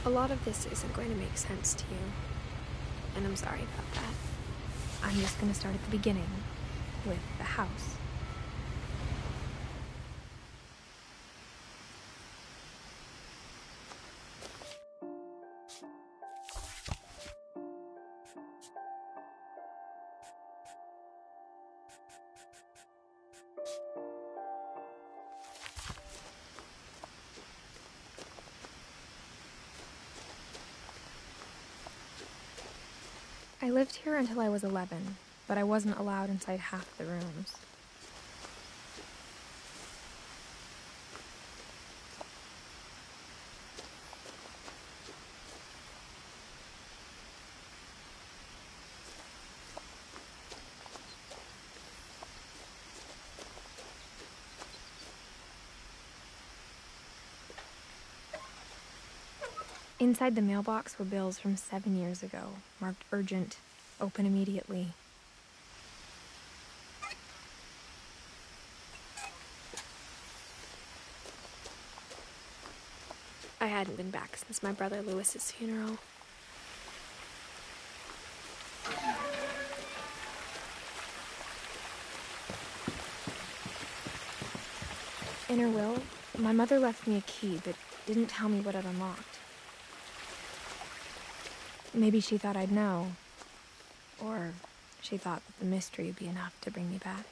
A lot of this isn't going to make sense to you, and I'm sorry about that. I'm just going to start at the beginning, with the house. I lived here until I was 11, but I wasn't allowed inside half the rooms. Inside the mailbox were bills from 7 years ago, marked urgent, open immediately. I hadn't been back since my brother Lewis's funeral. In her will, my mother left me a key but didn't tell me what it unlocked. Maybe she thought I'd know, or she thought that the mystery would be enough to bring me back.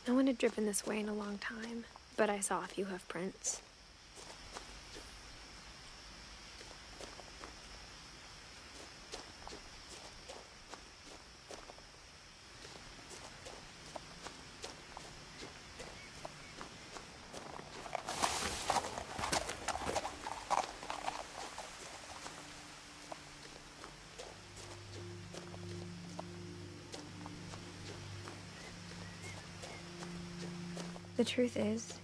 No one had driven this way in a long time, but I saw a few hoof prints. The truth is,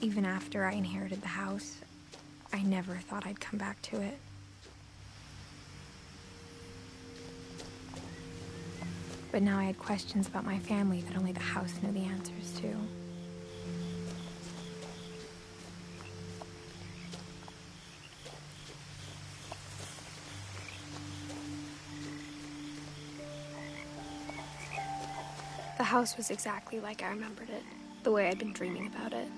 even after I inherited the house, I never thought I'd come back to it. But now I had questions about my family that only the house knew the answers to. The house was exactly like I remembered it, the way I'd been dreaming about it.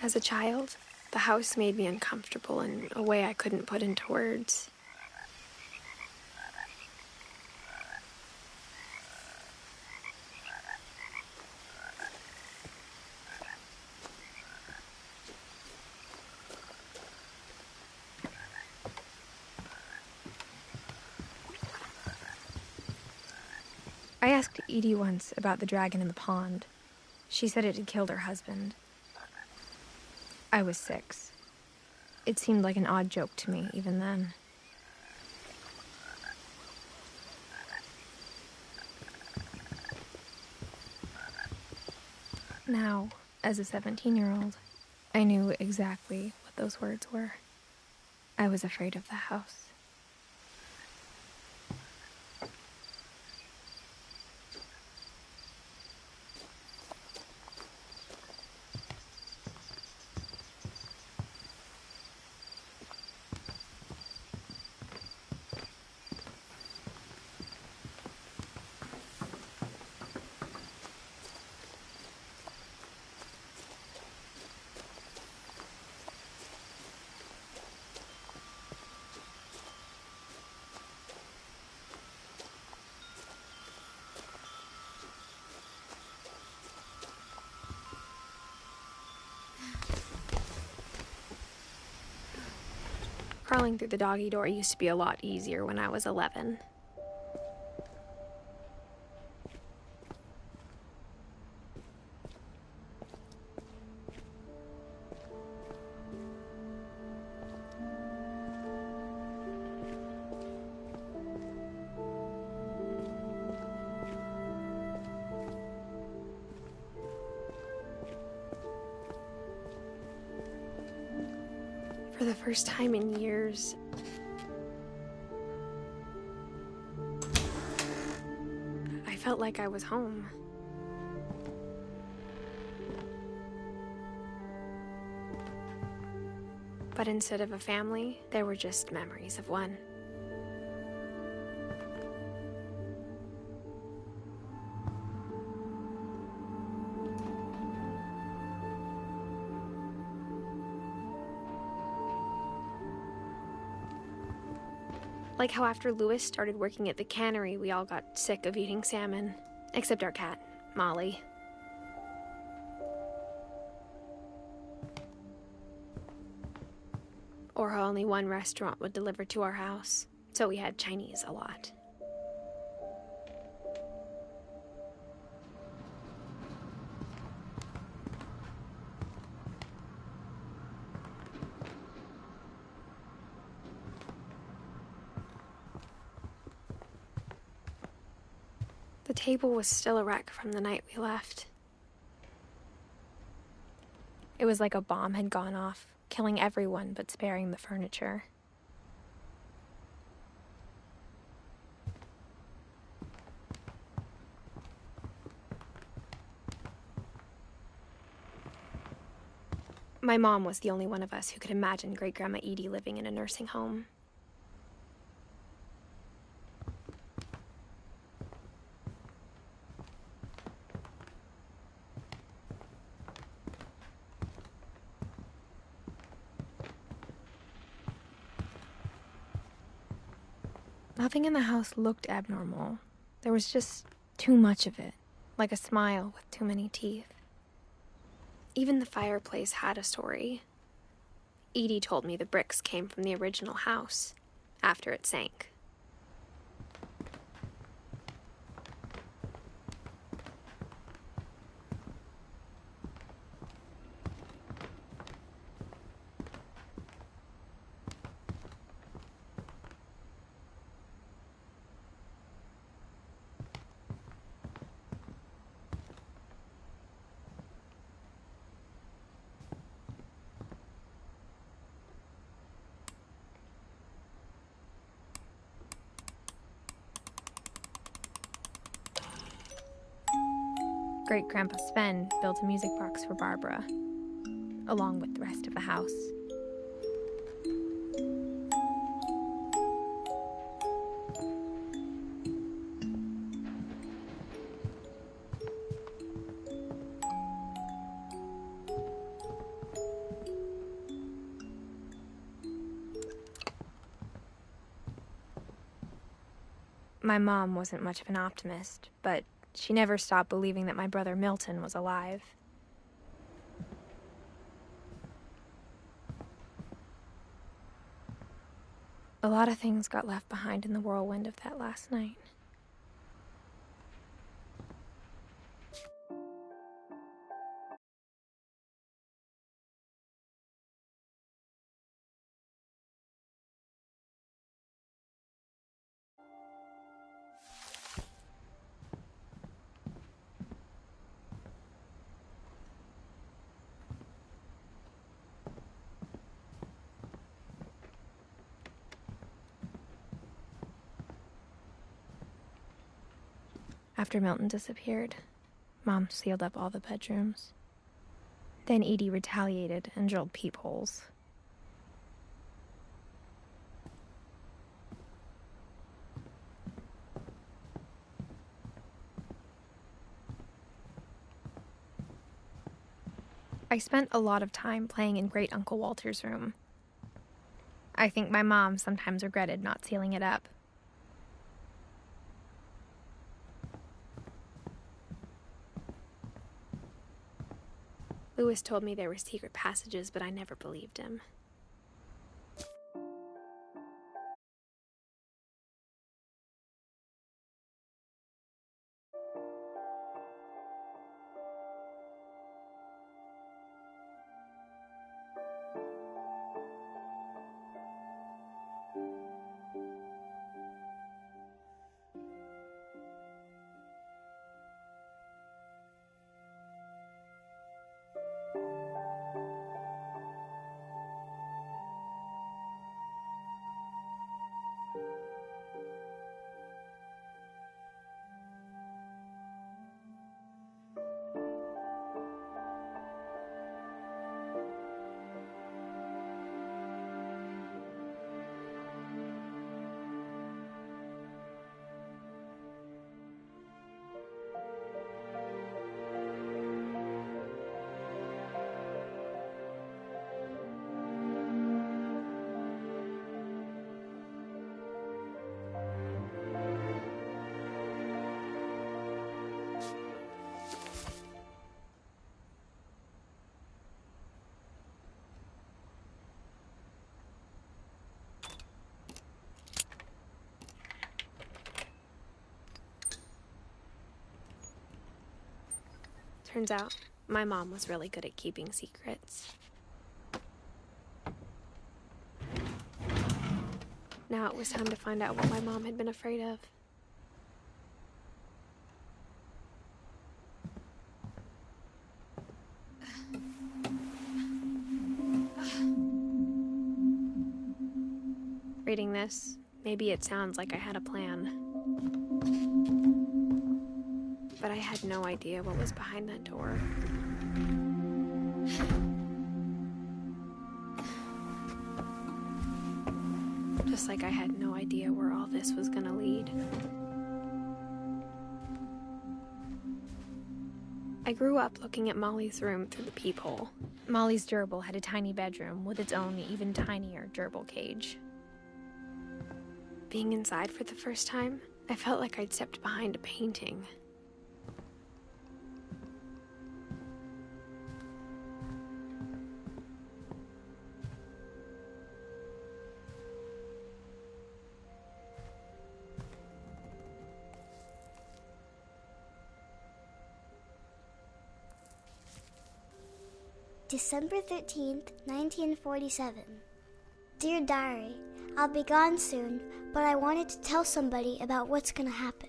As a child, the house made me uncomfortable in a way I couldn't put into words. I asked Edie once about the dragon in the pond. She said it had killed her husband. I was 6. It seemed like an odd joke to me, even then. Now, as a 17-year-old, I knew exactly what those words were. I was afraid of the house. Crawling through the doggy door used to be a lot easier when I was 11. For the first time in years, I felt like I was home. But instead of a family, there were just memories of one. Like how after Louis started working at the cannery, we all got sick of eating salmon. Except our cat, Molly. Or how only one restaurant would deliver to our house, so we had Chinese a lot. The table was still a wreck from the night we left. It was like a bomb had gone off, killing everyone but sparing the furniture. My mom was the only one of us who could imagine Great-Grandma Edie living in a nursing home. Nothing in the house looked abnormal. There was just too much of it, like a smile with too many teeth. Even the fireplace had a story. Edie told me the bricks came from the original house, after it sank. Great-Grandpa Sven built a music box for Barbara, along with the rest of the house. My mom wasn't much of an optimist, but she never stopped believing that my brother Milton was alive. A lot of things got left behind in the whirlwind of that last night. After Milton disappeared, Mom sealed up all the bedrooms. Then Edie retaliated and drilled peepholes. I spent a lot of time playing in Great Uncle Walter's room. I think my mom sometimes regretted not sealing it up. Louis told me there were secret passages, but I never believed him. Turns out, my mom was really good at keeping secrets. Now it was time to find out what my mom had been afraid of. Reading this, maybe it sounds like I had a plan. But I had no idea what was behind that door. Just like I had no idea where all this was gonna lead. I grew up looking at Molly's room through the peephole. Molly's gerbil had a tiny bedroom with its own even tinier gerbil cage. Being inside for the first time, I felt like I'd stepped behind a painting. December 13th, 1947. Dear Diary, I'll be gone soon, but I wanted to tell somebody about what's gonna happen.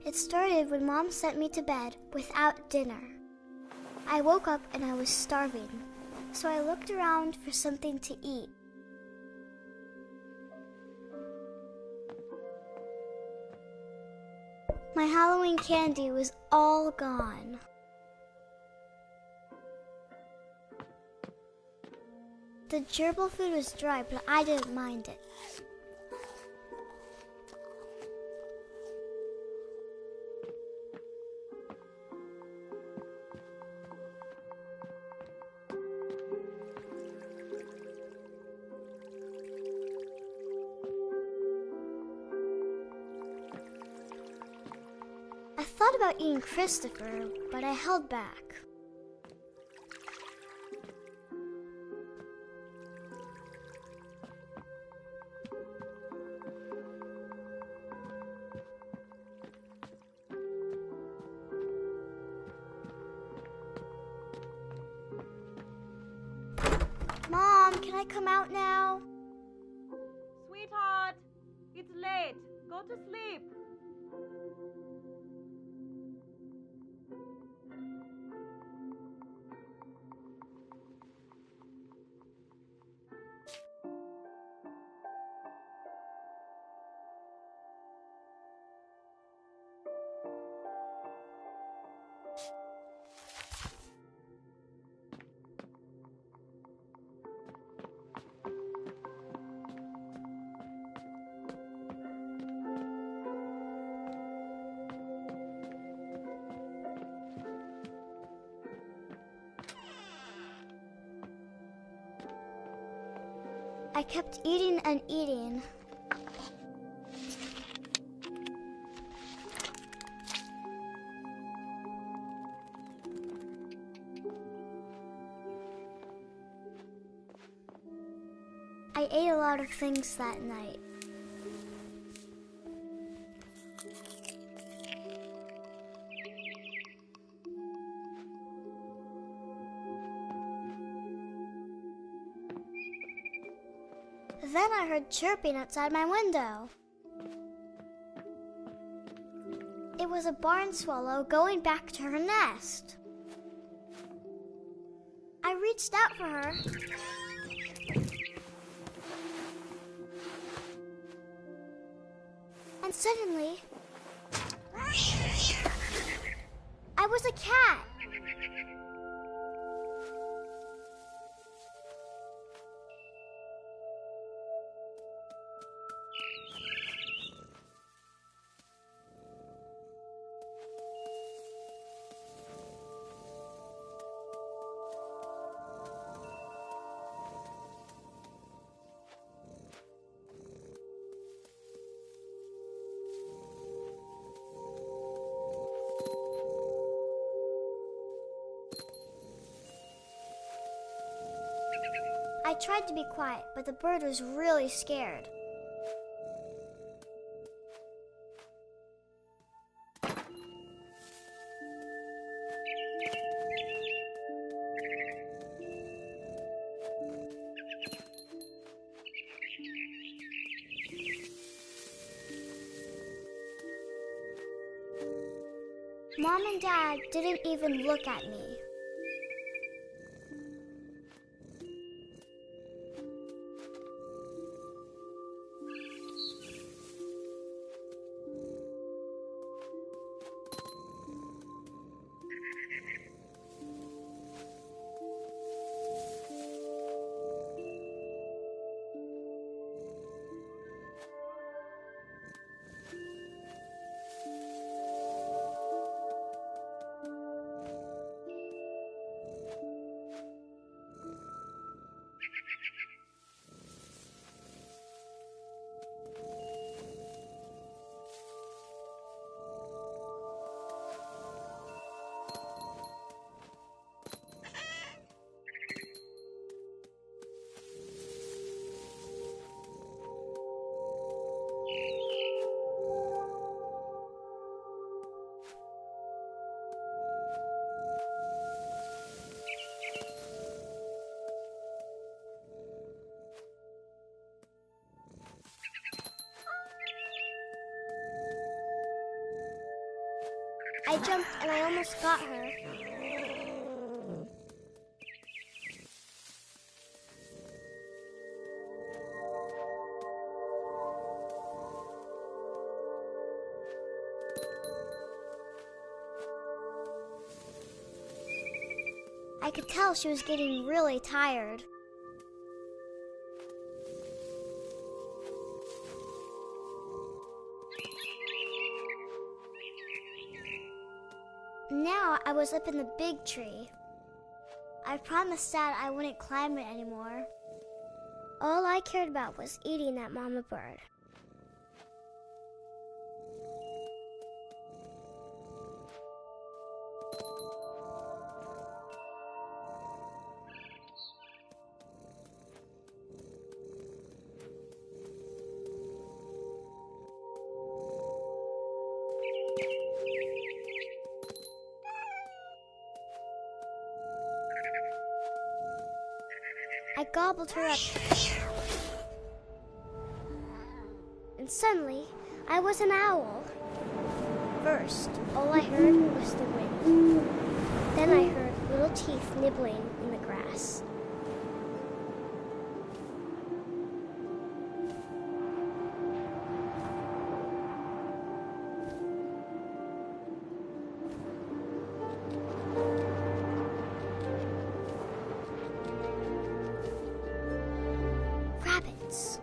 It started when Mom sent me to bed without dinner. I woke up and I was starving, so I looked around for something to eat. My Halloween candy was all gone. The gerbil food was dry, but I didn't mind it. I thought about eating Christopher, but I held back. Mom, can I come out now? Sweetheart, it's late. Go to sleep. I kept eating and eating. I ate a lot of things that night. Then I heard chirping outside my window. It was a barn swallow going back to her nest. I reached out for her. And suddenly, I was a cat. I tried to be quiet, but the bird was really scared. Mom and Dad didn't even look at me. I jumped and I almost got her. I could tell she was getting really tired. Now I was up in the big tree. I promised Dad I wouldn't climb it anymore. All I cared about was eating that mama bird. I gobbled her up. And suddenly, I was an owl. First, all I heard was the wind. Then I heard little teeth nibbling in the grass. Rabbits.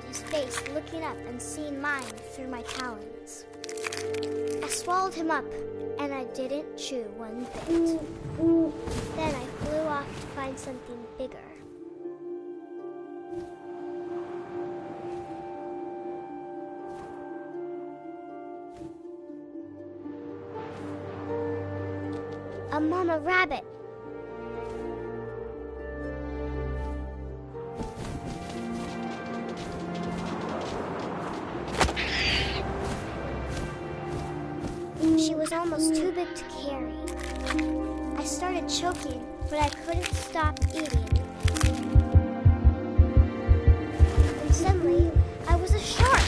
His face looking up and seeing mine through my talons. I swallowed him up, and I didn't chew one bit. Then I flew off to find something bigger. A mama rabbit. She was almost too big to carry. I started choking, but I couldn't stop eating. And suddenly, I was a shark.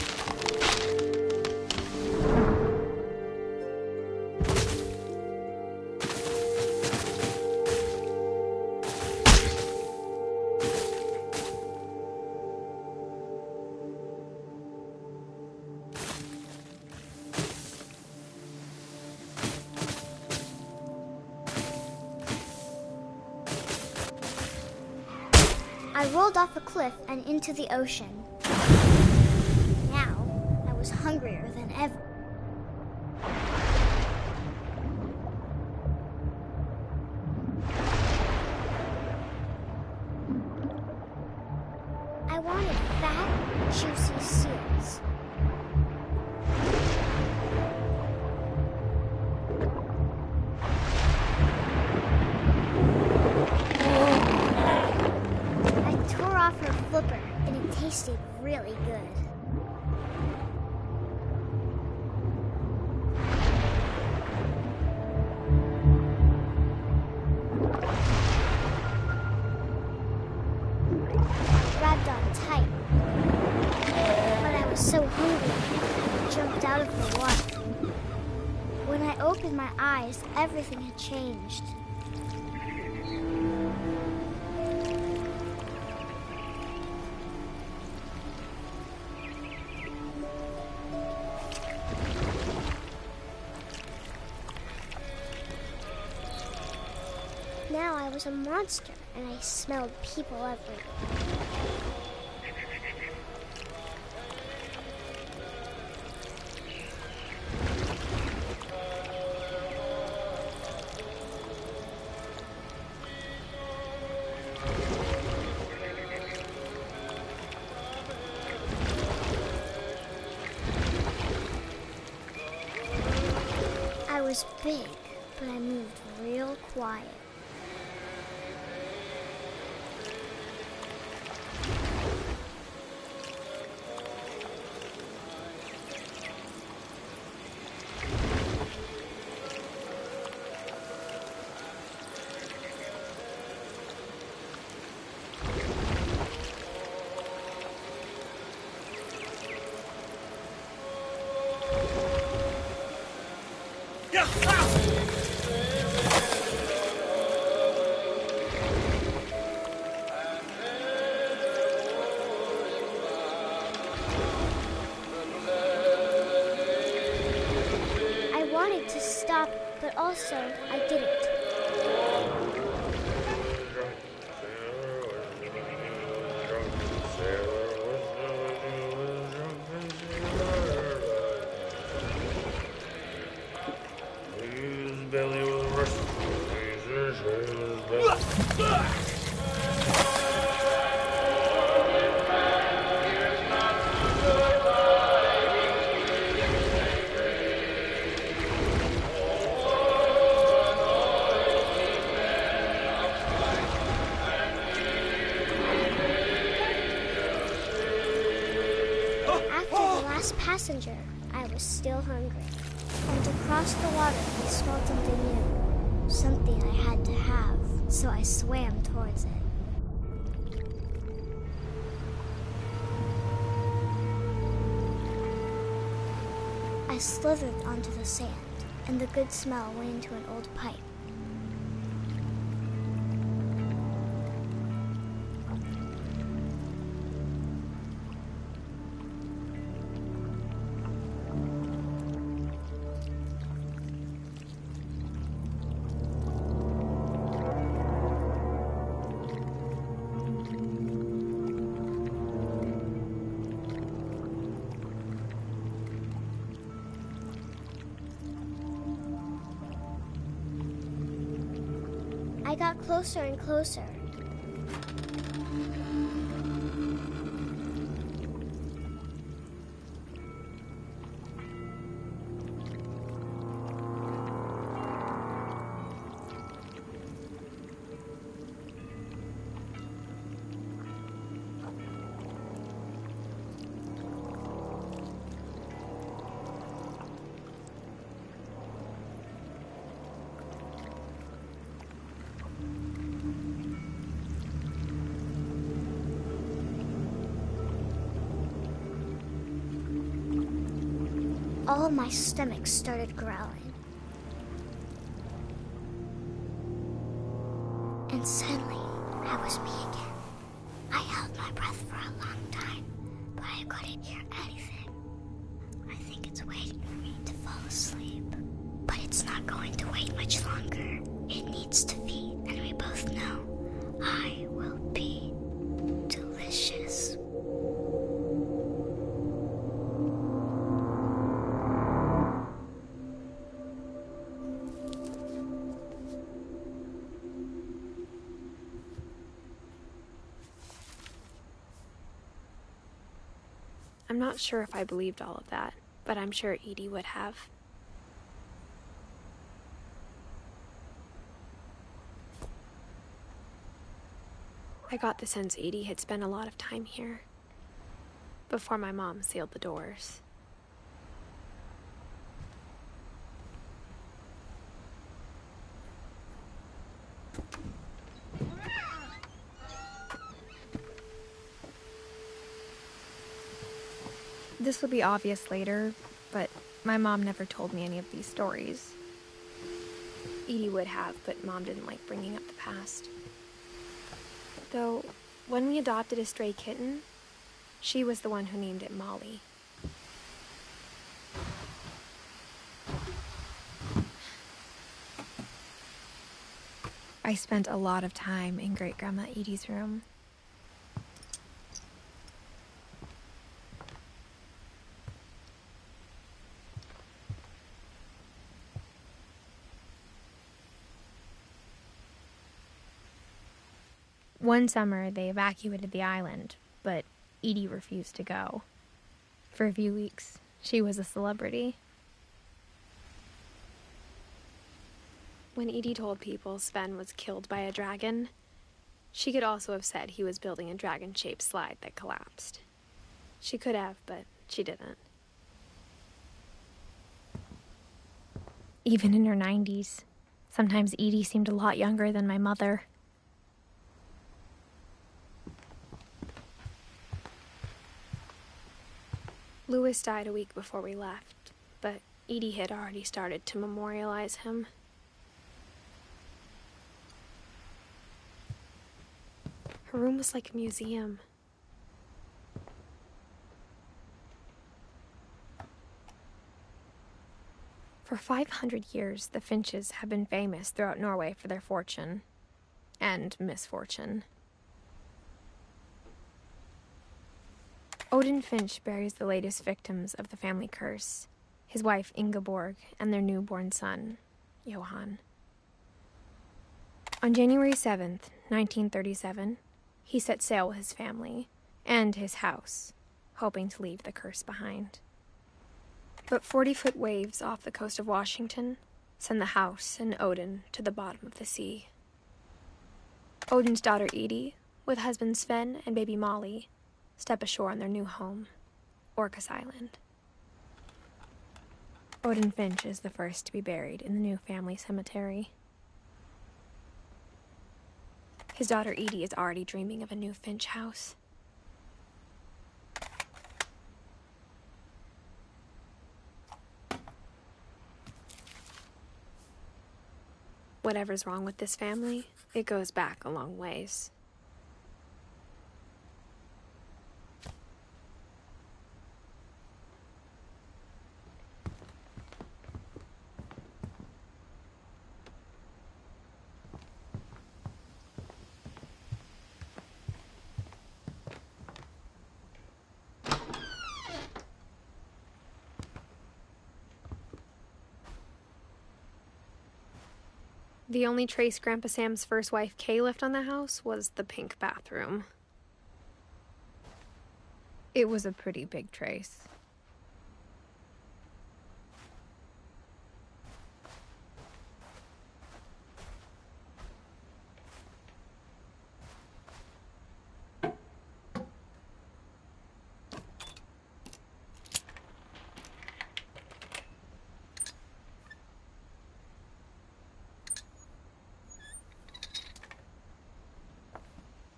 I rolled off a cliff and into the ocean. Now, I was hungrier than ever. juicy seals. I tore off her flipper, and it tasted really good. Grabbed on tight, but I was so hungry, I jumped out of the water. When I opened my eyes, everything had changed. Now I was a monster, and I smelled people everywhere. I was big, but I moved real quiet. I wanted to stop, but also I didn't. After the last passenger, I was still hungry. And across the water, I smelled something new. Something I had to have, so I swam towards it. I slithered onto the sand, and the good smell went into an old pipe. I got closer and closer. All my stomach started growling. And suddenly, I was me again. I held my breath for a long time, but I couldn't hear anything. I think it's waiting for me to fall asleep. But it's not going to wait much longer. It needs to feed, and we both know I will be delicious. I'm not sure if I believed all of that, but I'm sure Edie would have. I got the sense Edie had spent a lot of time here, before my mom sealed the doors. This will be obvious later, but my mom never told me any of these stories. Edie would have, but Mom didn't like bringing up the past. Though, when we adopted a stray kitten, she was the one who named it Molly. I spent a lot of time in Great-Grandma Edie's room. One summer, they evacuated the island, but Edie refused to go. For a few weeks, she was a celebrity. When Edie told people Sven was killed by a dragon, she could also have said he was building a dragon-shaped slide that collapsed. She could have, but she didn't. Even in her 90s, sometimes Edie seemed a lot younger than my mother. Louis died a week before we left, but Edie had already started to memorialize him. Her room was like a museum. For 500 years, the Finches have been famous throughout Norway for their fortune and misfortune. Odin Finch buries the latest victims of the family curse, his wife Ingeborg and their newborn son, Johan. On January 7th, 1937, he set sail with his family and his house, hoping to leave the curse behind. But 40-foot waves off the coast of Washington send the house and Odin to the bottom of the sea. Odin's daughter Edie, with husband Sven and baby Molly, step ashore on their new home, Orcas Island. Odin Finch is the first to be buried in the new family cemetery. His daughter Edie is already dreaming of a new Finch house. Whatever's wrong with this family, it goes back a long ways. The only trace Grandpa Sam's first wife, Kay, left on the house was the pink bathroom. It was a pretty big trace.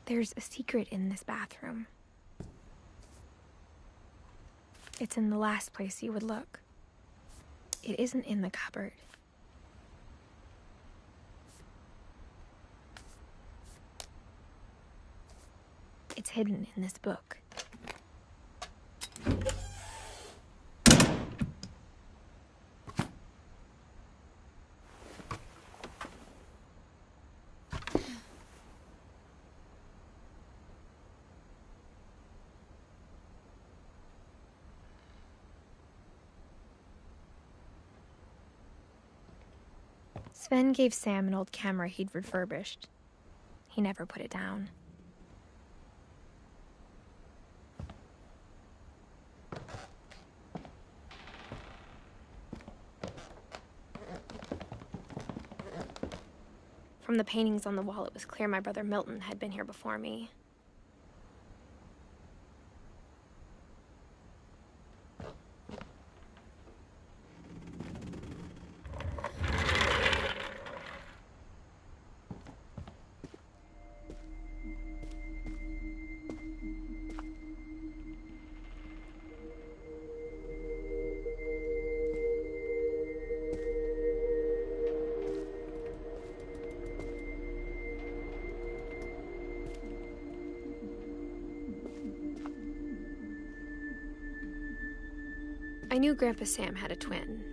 There's a secret in this bathroom. It's in the last place you would look. It isn't in the cupboard. It's hidden in this book. Sven gave Sam an old camera he'd refurbished. He never put it down. From the paintings on the wall, it was clear my brother Milton had been here before me. I knew Grandpa Sam had a twin.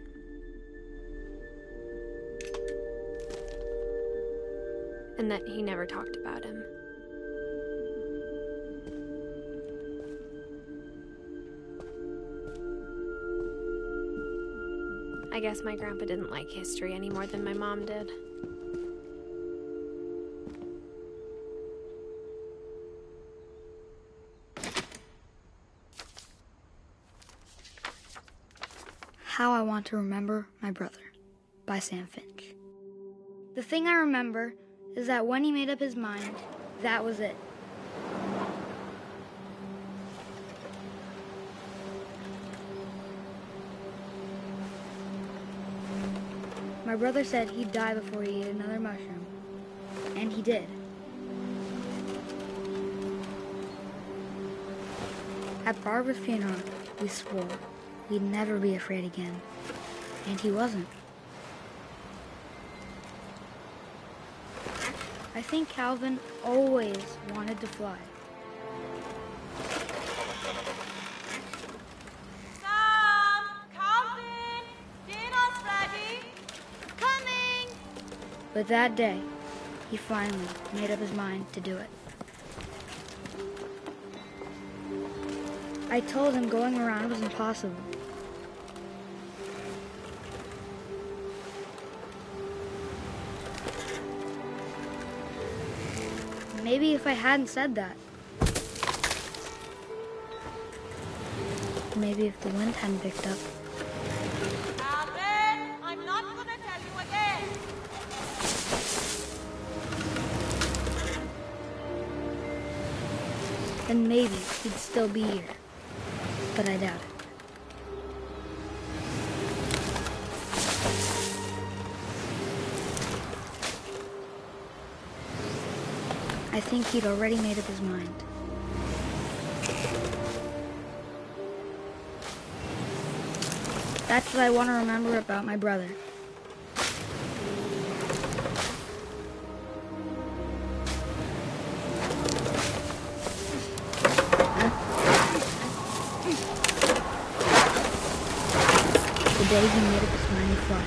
And that he never talked about him. I guess my grandpa didn't like history any more than my mom did. How I Want to Remember My Brother by Sam Finch. The thing I remember is that when he made up his mind, that was it. My brother said he'd die before he ate another mushroom, and he did. At Barbara's funeral, we swore we'd never be afraid again, and he wasn't. I think Calvin always wanted to fly. Sam! Calvin! Dinner's ready! Coming! But that day, he finally made up his mind to do it. I told him going around was impossible. Maybe if I hadn't said that. Maybe if the wind hadn't picked up. Calvin! I'm not gonna tell you again! Then maybe he'd still be here. But I doubt it. I think he'd already made up his mind. That's what I want to remember about my brother. The day he made up his mind to fly.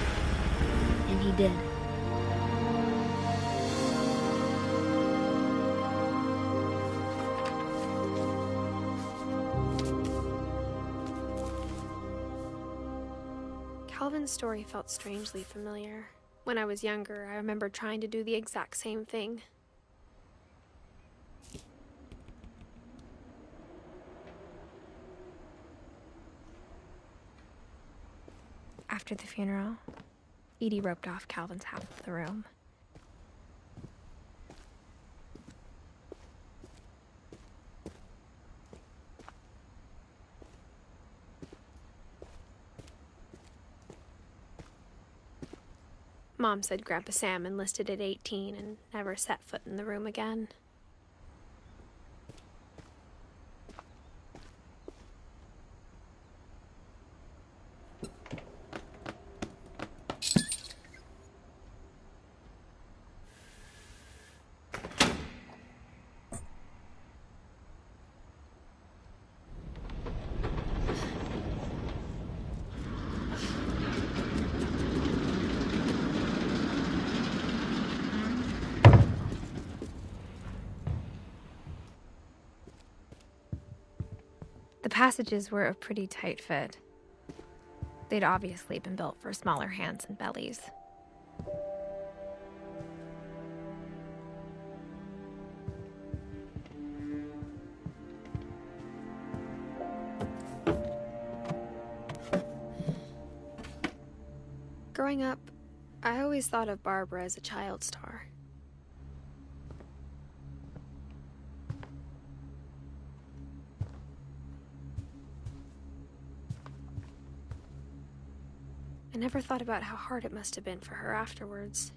And he did. Calvin's story felt strangely familiar. When I was younger, I remember trying to do the exact same thing. After the funeral, Edie roped off Calvin's half of the room. Mom said Grandpa Sam enlisted at 18 and never set foot in the room again. The passages were a pretty tight fit. They'd obviously been built for smaller hands and bellies. Growing up, I always thought of Barbara as a child star. never thought about how hard it must have been for her afterwards.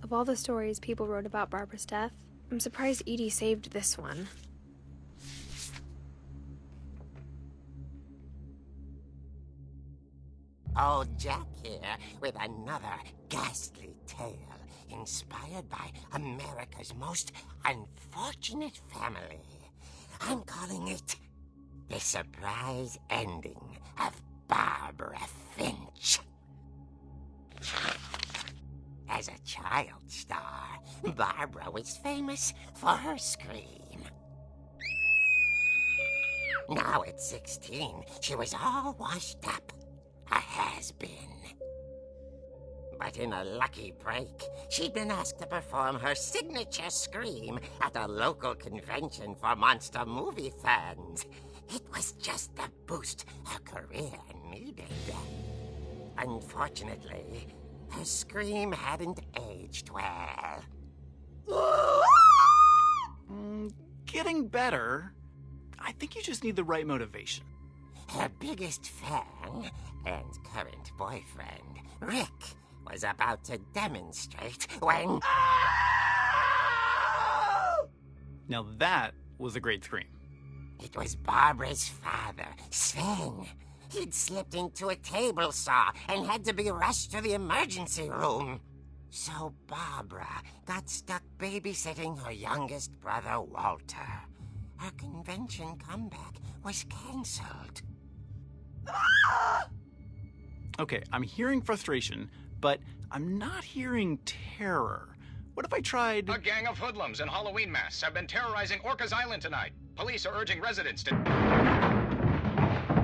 Of all the stories people wrote about Barbara's death, I'm surprised Edie saved this one. Old Jack here with another ghastly tale inspired by America's most unfortunate family. I'm calling it The Surprise Ending of Barbara Finch. As a child star, Barbara was famous for her scream. Now at 16, she was all washed up. A has-been. But in a lucky break, she'd been asked to perform her signature scream at a local convention for monster movie fans. It was just the boost her career needed. Unfortunately, her scream hadn't aged well. Getting better. I think you just need the right motivation. Her biggest fan and current boyfriend, Rick, was about to demonstrate when... Now that was a great scream. It was Barbara's father, Sven. He'd slipped into a table saw and had to be rushed to the emergency room. So Barbara got stuck babysitting her youngest brother, Walter. Her convention comeback was cancelled. Okay, I'm hearing frustration, but I'm not hearing terror. What if I tried... A gang of hoodlums in Halloween masks have been terrorizing Orcas Island tonight. Police are urging residents to...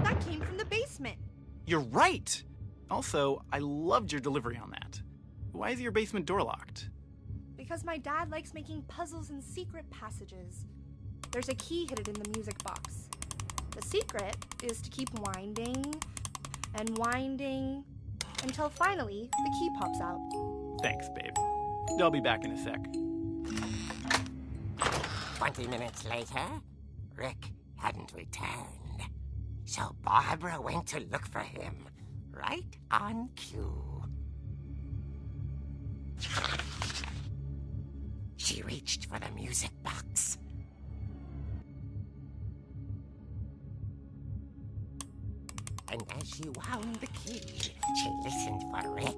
That came from the basement. You're right! Also, I loved your delivery on that. Why is your basement door locked? Because my dad likes making puzzles and secret passages. There's a key hidden in the music box. The secret is to keep winding and winding until finally the key pops out. Thanks, babe. I'll be back in a sec. 20 minutes later, Rick hadn't returned. So Barbara went to look for him, right on cue. She reached for the music box. And as she wound the key, she listened for Rick,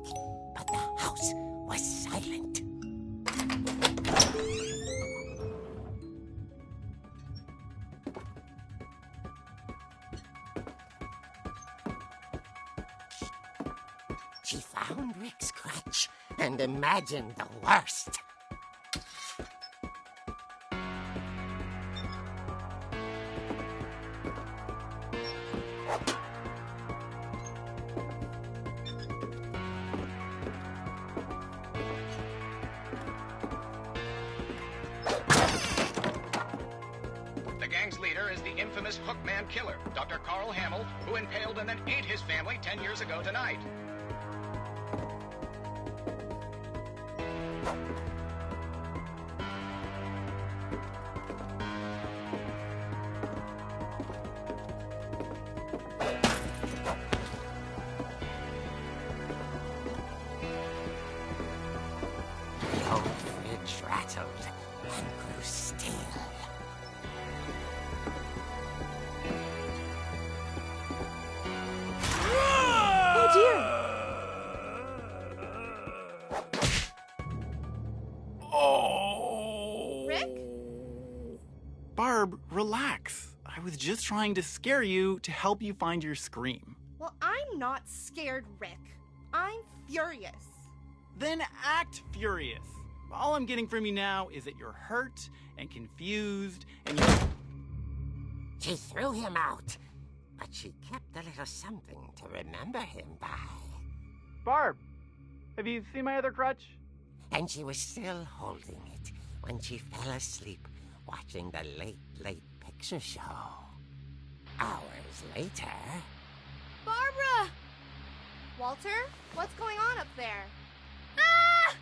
but the house was silent. She found Rick's crutch and imagined the worst. The gang's leader is the infamous Hookman killer, Dr. Carl Hamill, who impaled and then ate his family 10 years ago tonight. The old fridge rattled and grew still. Oh dear! Oh! Rick? Barb, relax. I was just trying to scare you to help you find your scream. Well, I'm not scared, Rick. I'm furious. Then act furious. All I'm getting from you now is that you're hurt and confused and you're... She threw him out, but she kept a little something to remember him by. Barb, have you seen my other crutch? And she was still holding it when she fell asleep watching the late picture show. Hours later, Barbara! Walter, what's going on up there? Ah!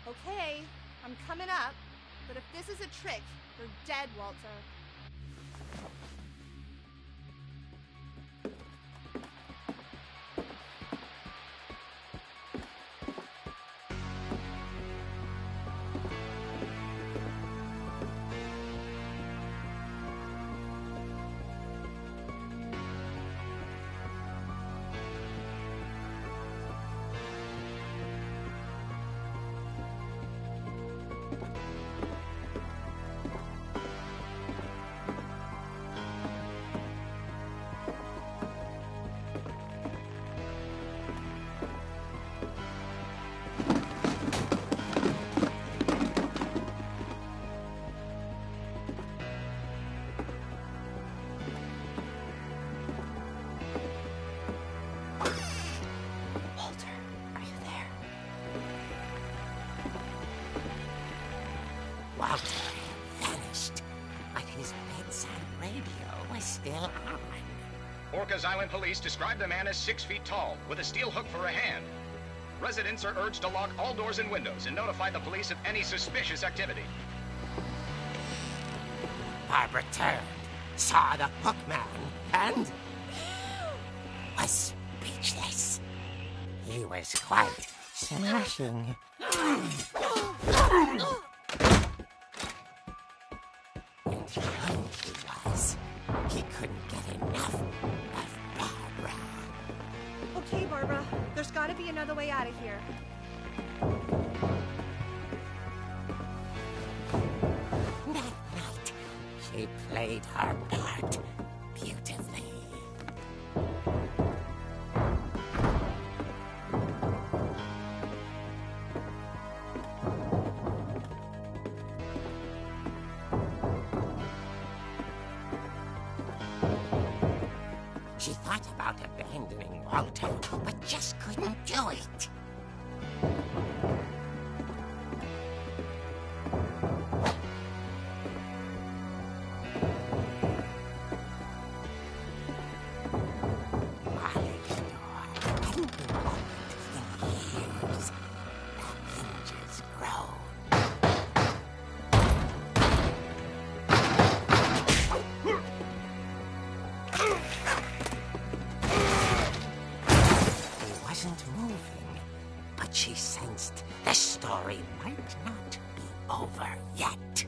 Okay, I'm coming up, but if this is a trick, you're dead, Walter. Walter vanished, but his bedside radio was still on. Orcas Island police describe the man as 6 feet tall, with a steel hook for a hand. Residents are urged to lock all doors and windows and notify the police of any suspicious activity. Barbara turned, saw the hook man, and was speechless. He was quite smashing. And young he was. He couldn't get enough of Barbara. Okay, Barbara, there's gotta be another way out of here. That night, she played her part beautifully. She thought about abandoning Walter, but just couldn't do it. Molly's door hadn't been opened in years. The hinges groaned. He wasn't moving, but she sensed the story might not be over yet.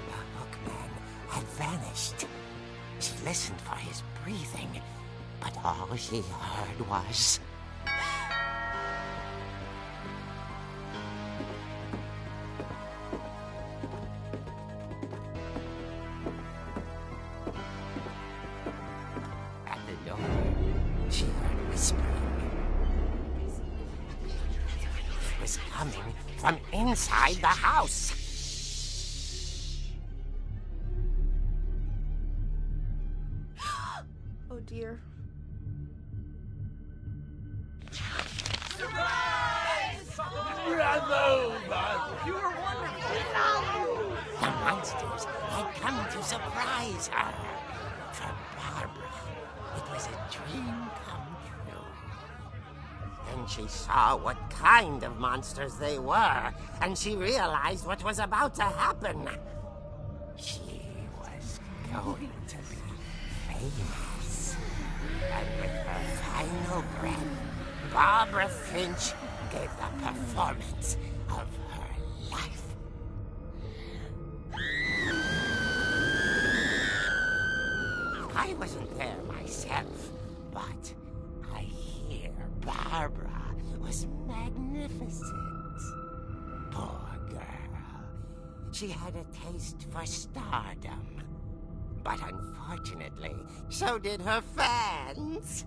The hookman had vanished. She listened for his breathing, but all she heard was... At the door, she heard whispering. It was coming from inside the house. Oh dear. The monsters had come to surprise her. For Barbara, it was a dream come true. Then she saw what kind of monsters they were, and she realized what was about to happen. She was going to be famous. And with her final breath, Barbara Finch gave the performance of her life. I wasn't there myself, but I hear Barbara was magnificent. Poor girl. She had a taste for stardom. But unfortunately, so did her fans.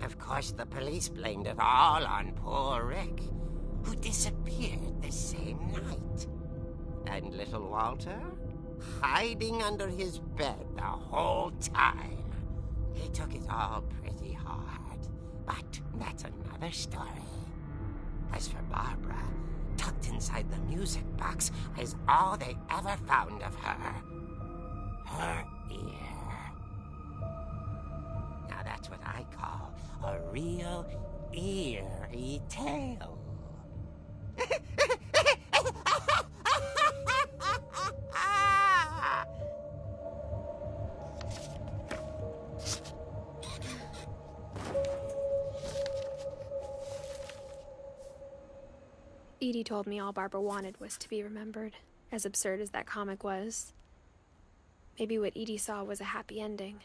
Of course, the police blamed it all on poor Rick, who disappeared the same night. And little Walter? hiding under his bed the whole time. He took it all pretty hard, but that's another story. As for Barbara, tucked inside the music box is all they ever found of her. Her ear. Now that's what I call a real eerie tale. Edie told me all Barbara wanted was to be remembered, as absurd as that comic was. Maybe what Edie saw was a happy ending.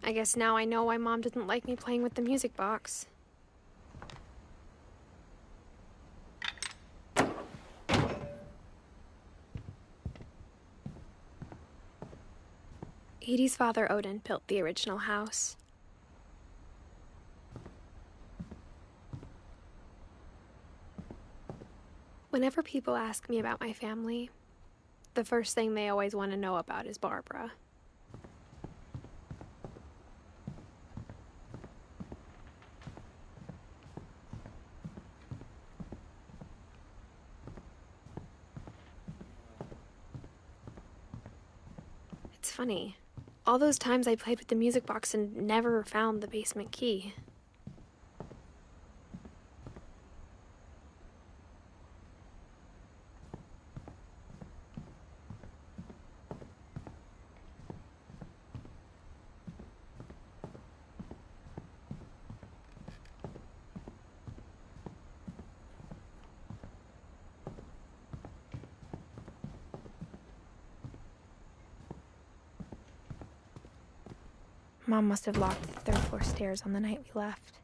I guess now I know why Mom didn't like me playing with the music box. Edie's father, Odin, built the original house. Whenever people ask me about my family, the first thing they always want to know about is Barbara. It's funny. All those times I played with the music box and never found the basement key. Mom must have locked the third floor stairs on the night we left.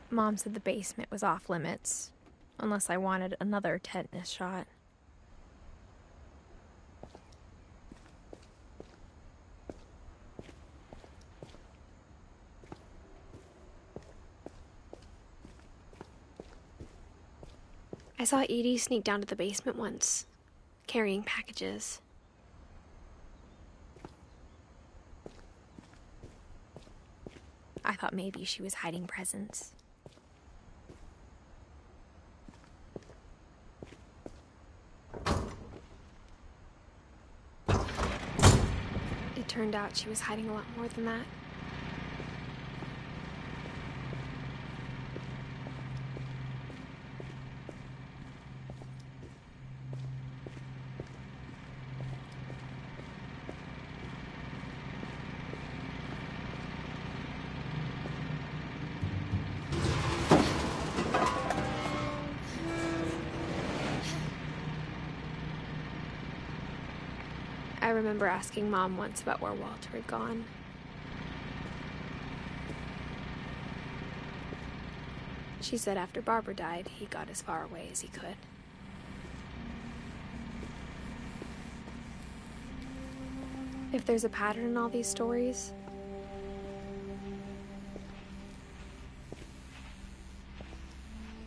Mom said the basement was off limits, unless I wanted another tetanus shot. I saw Edie sneak down to the basement once, carrying packages. I thought maybe she was hiding presents. It turned out she was hiding a lot more than that. I remember asking Mom once about where Walter had gone. She said after Barbara died, he got as far away as he could. If there's a pattern in all these stories,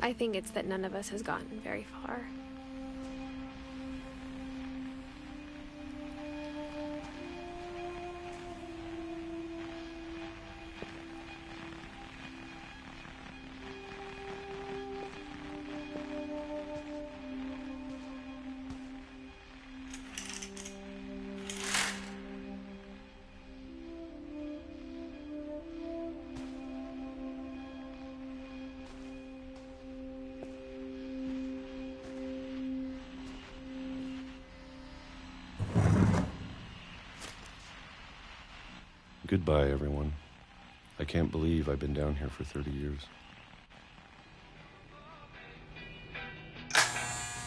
I think it's that none of us has gotten very far. Goodbye, everyone. I can't believe I've been down here for 30 years.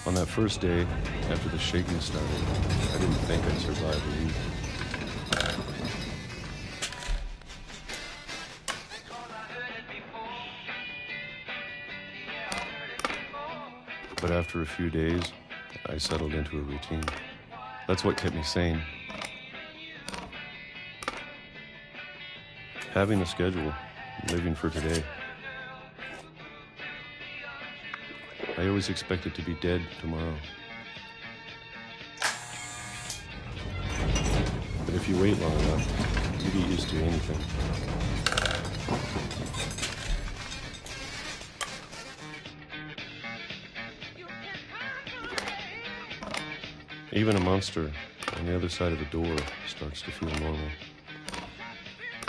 On that first day, after the shaking started, I didn't think I'd survive a week. But after a few days, I settled into a routine. That's what kept me sane. Having a schedule, living for today. I always expected to be dead tomorrow. But if you wait long enough, you get used to anything. Even a monster on the other side of the door starts to feel normal.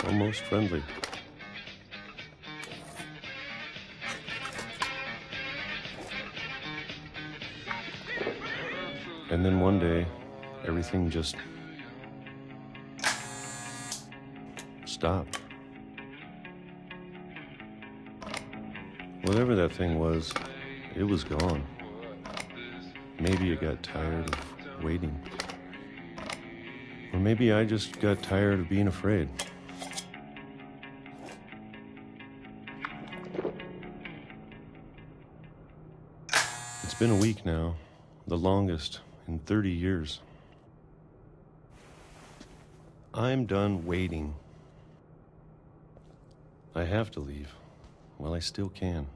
Almost friendly. And then one day, everything just stopped. Whatever that thing was, it was gone. Maybe it got tired of waiting. Or maybe I just got tired of being afraid. It's been a week now, the longest in 30 years. I'm done waiting. I have to leave while I still can.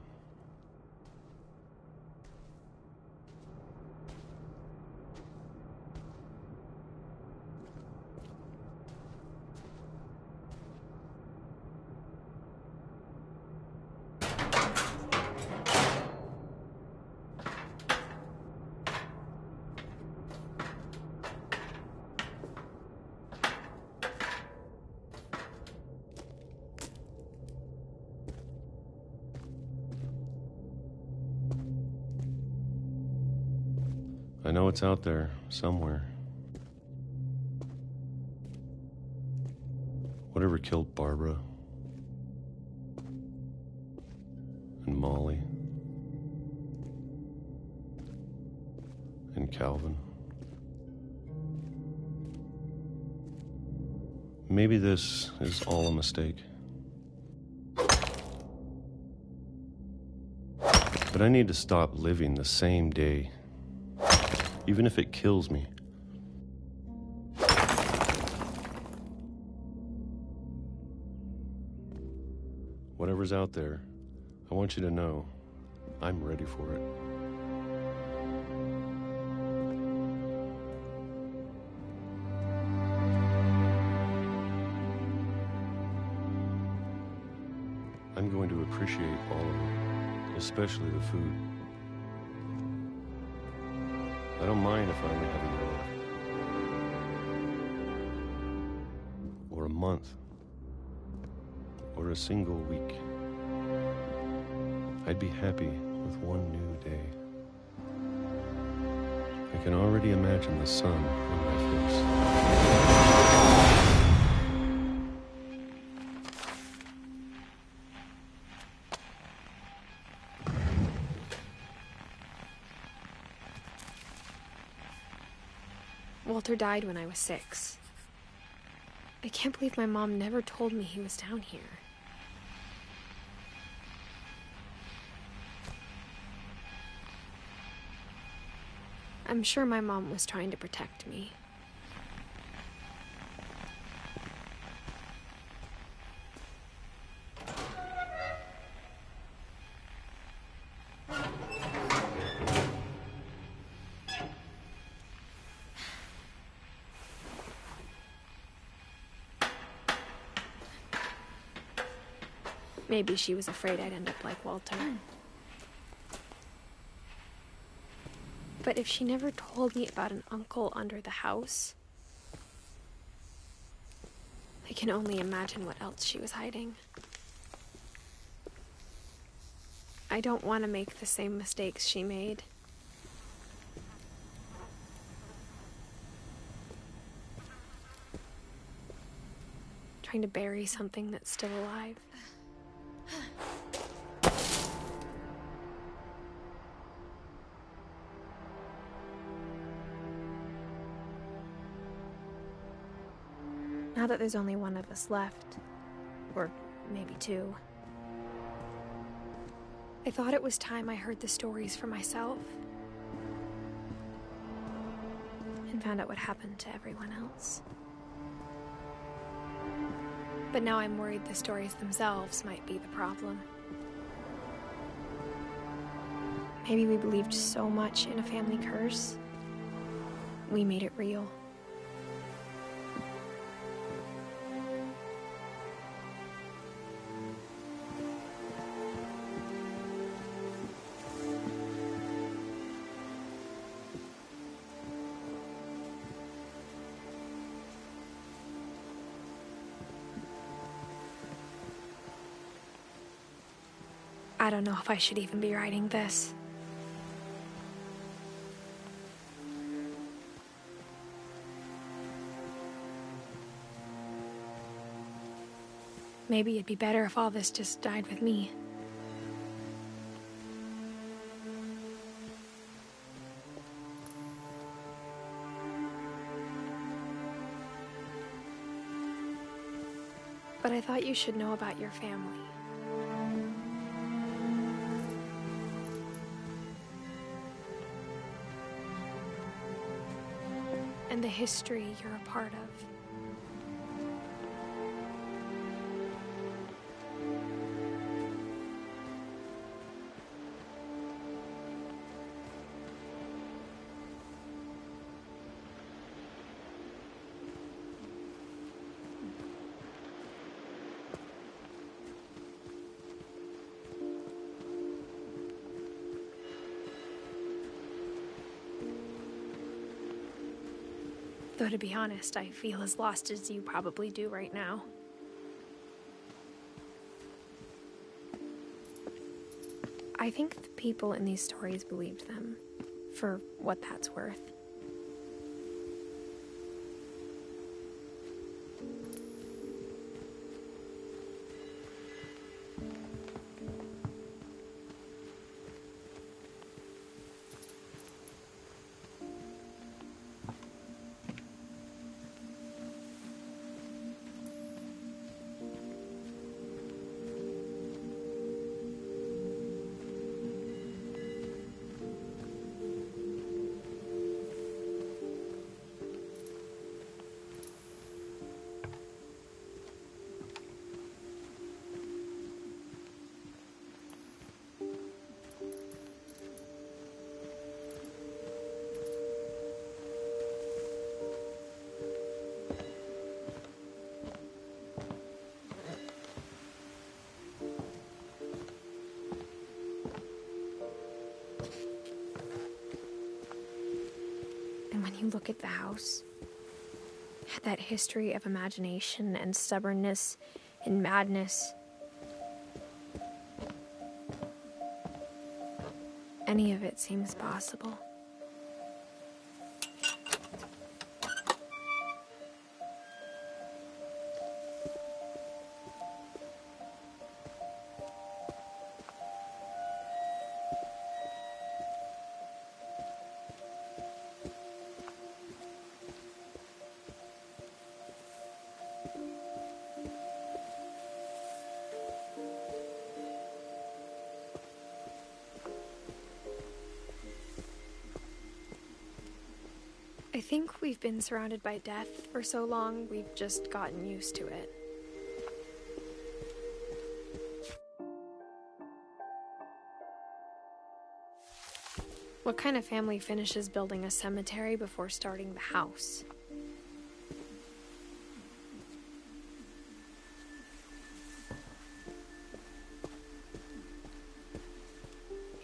I know it's out there, somewhere. Whatever killed Barbara and Molly and Calvin. Maybe this is all a mistake. But I need to stop living the same day. Even if it kills me. Whatever's out there, I want you to know I'm ready for it. I'm going to appreciate all of it, especially the food. I don't mind if I only have a year left. Or a month. Or a single week. I'd be happy with one new day. I can already imagine the sun on my face. Walter died when I was 6. I can't believe my mom never told me he was down here. I'm sure my mom was trying to protect me. Maybe she was afraid I'd end up like Walter. But if she never told me about an uncle under the house, I can only imagine what else she was hiding. I don't want to make the same mistakes she made. Trying to bury something that's still alive. Now that there's only one of us left, or maybe 2, I thought it was time I heard the stories for myself and found out what happened to everyone else. But now I'm worried the stories themselves might be the problem. Maybe we believed so much in a family curse, we made it real. I don't know if I should even be writing this. Maybe it'd be better if all this just died with me. But I thought you should know about your family. And the history you're a part of. Though to be honest, I feel as lost as you probably do right now. I think the people in these stories believed them, for what that's worth. And when you look at the house, that history of imagination and stubbornness and madness, any of it seems possible. I think we've been surrounded by death for so long, we've just gotten used to it. What kind of family finishes building a cemetery before starting the house?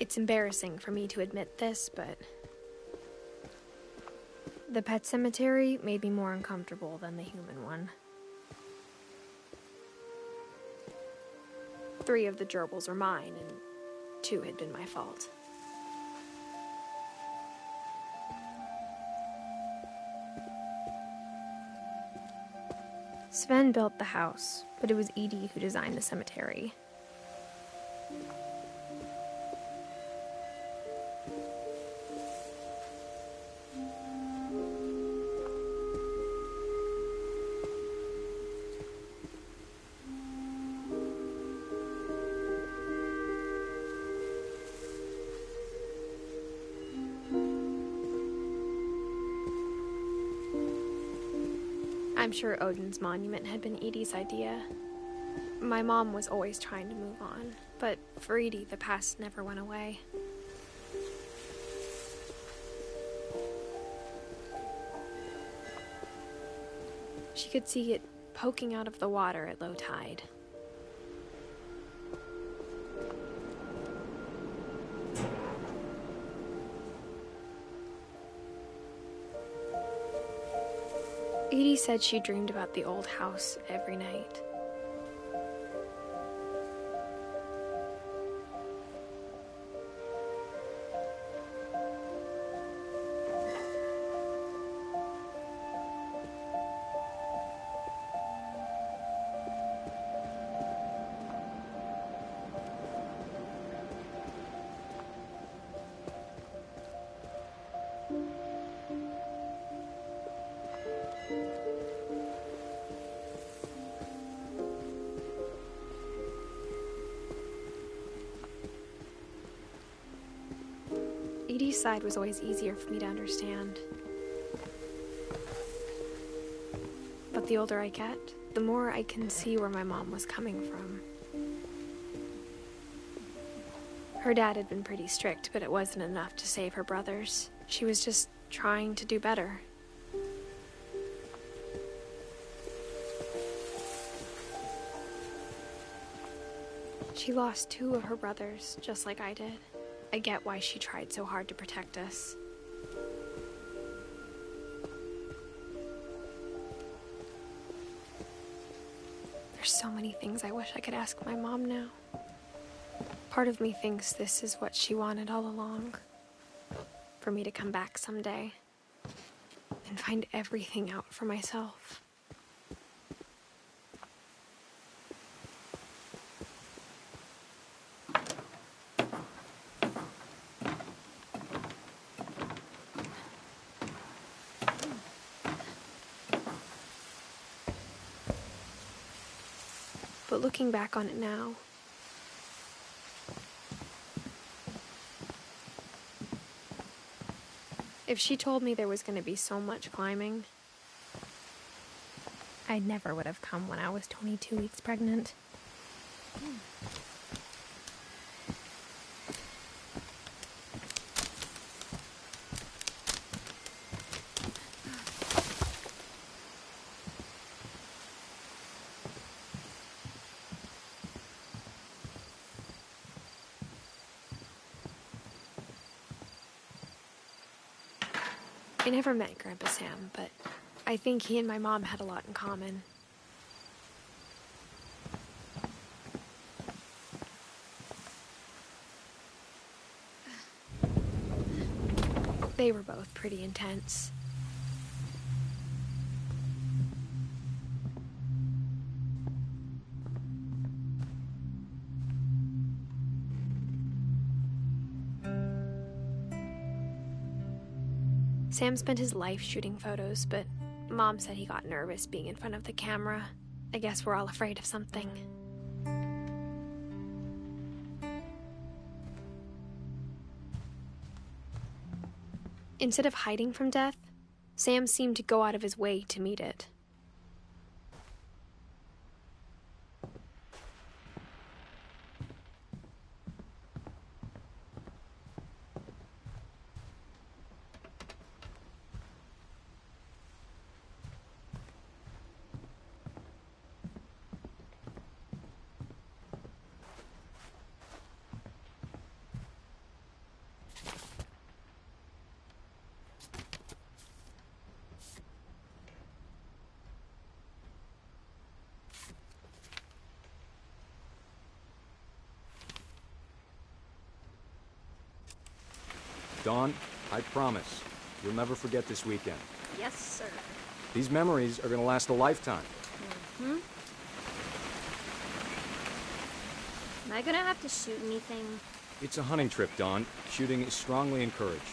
It's embarrassing for me to admit this, but the pet cemetery made me more uncomfortable than the human one. 3 of the gerbils were mine, and 2 had been my fault. Sven built the house, but it was Edie who designed the cemetery. I'm sure Odin's monument had been Edie's idea. My mom was always trying to move on, but for Edie, the past never went away. She could see it poking out of the water at low tide. Edie said she dreamed about the old house every night. Edie's side was always easier for me to understand. But the older I get, the more I can see where my mom was coming from. Her dad had been pretty strict, but it wasn't enough to save her brothers. She was just trying to do better. She lost 2 of her brothers, just like I did. I get why she tried so hard to protect us. There's so many things I wish I could ask my mom now. Part of me thinks this is what she wanted all along. For me to come back someday and find everything out for myself. But looking back on it now, if she told me there was going to be so much climbing, I never would have come when I was 22 weeks pregnant. I never met Grandpa Sam, but I think he and my mom had a lot in common. They were both pretty intense. Sam spent his life shooting photos, but Mom said he got nervous being in front of the camera. I guess we're all afraid of something. Instead of hiding from death, Sam seemed to go out of his way to meet it. Dawn, I promise, you'll never forget this weekend. Yes, sir. These memories are gonna last a lifetime. Am I gonna have to shoot anything? It's a hunting trip, Dawn. Shooting is strongly encouraged.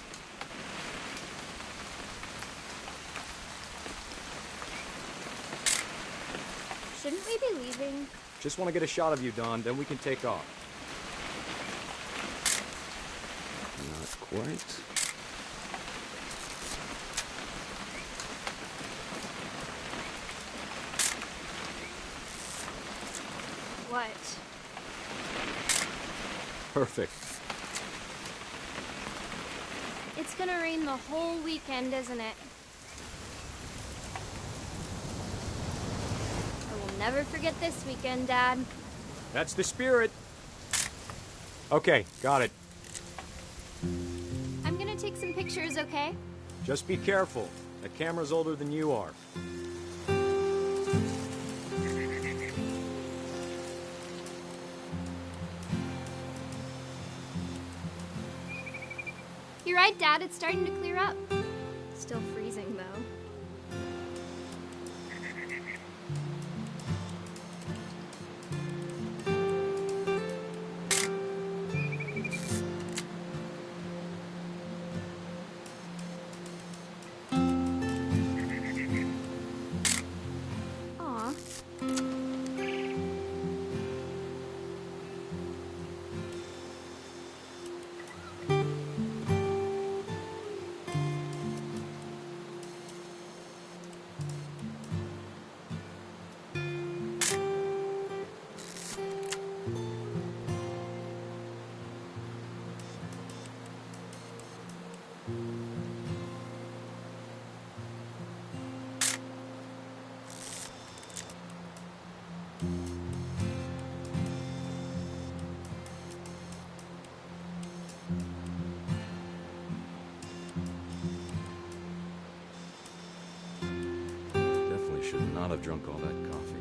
Shouldn't we be leaving? Just want to get a shot of you, Dawn, then we can take off. Not quite. What? Perfect. It's gonna rain the whole weekend, isn't it? I will never forget this weekend, Dad. That's the spirit. Okay, got it. I'm gonna take some pictures, okay? Just be careful. The camera's older than you are. You're right, Dad. It's starting to clear up. Still freezing, though. Aw. Definitely should not have drunk all that coffee.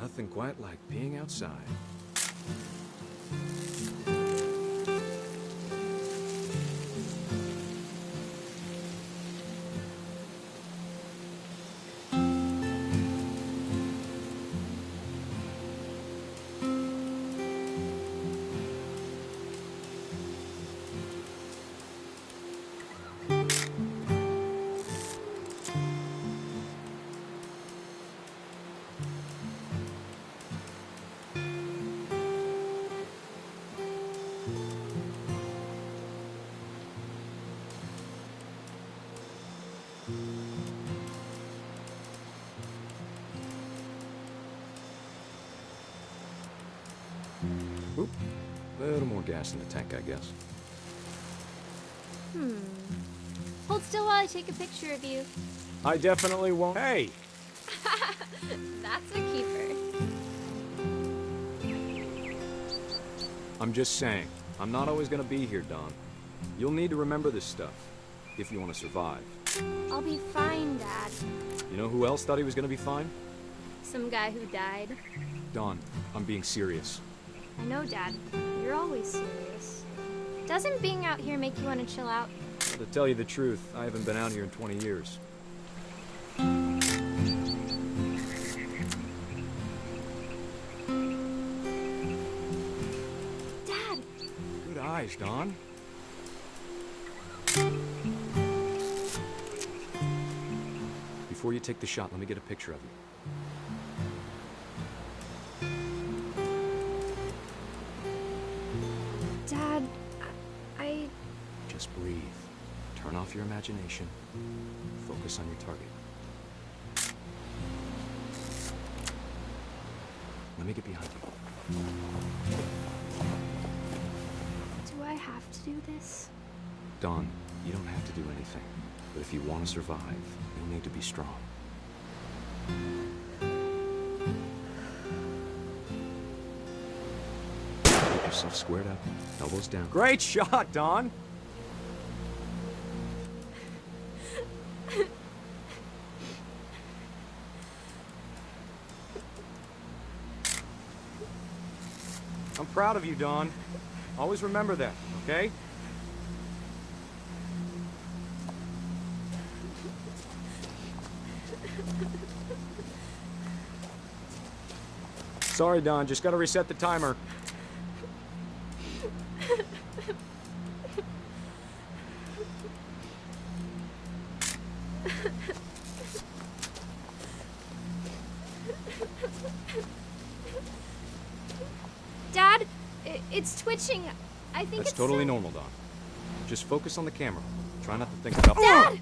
Nothing quite like being outside. Oop. A little more gas in the tank, I guess. Hold still while I take a picture of you. I definitely won't. Hey! That's a keeper. I'm just saying, I'm not always gonna be here, Dawn. You'll need to remember this stuff, if you want to survive. I'll be fine, Dad. You know who else thought he was gonna be fine? Some guy who died. Dawn, I'm being serious. I know, Dad. You're always serious. Doesn't being out here make you want to chill out? Well, to tell you the truth, I haven't been out here in 20 years. Dad! Good eyes, Dawn. Before you take the shot, let me get a picture of you. Turn off your imagination. Focus on your target. Let me get behind you. Do I have to do this? Dawn, you don't have to do anything. But if you want to survive, you'll need to be strong. Get yourself squared up, elbows down. Great shot, Dawn! I'm proud of you, Dawn. Always remember that, okay? Sorry, Dawn. Just gotta reset the timer. Dad, it's twitching. I think That's it's totally normal, Dawn. Just focus on the camera. Try not to think about... Dad!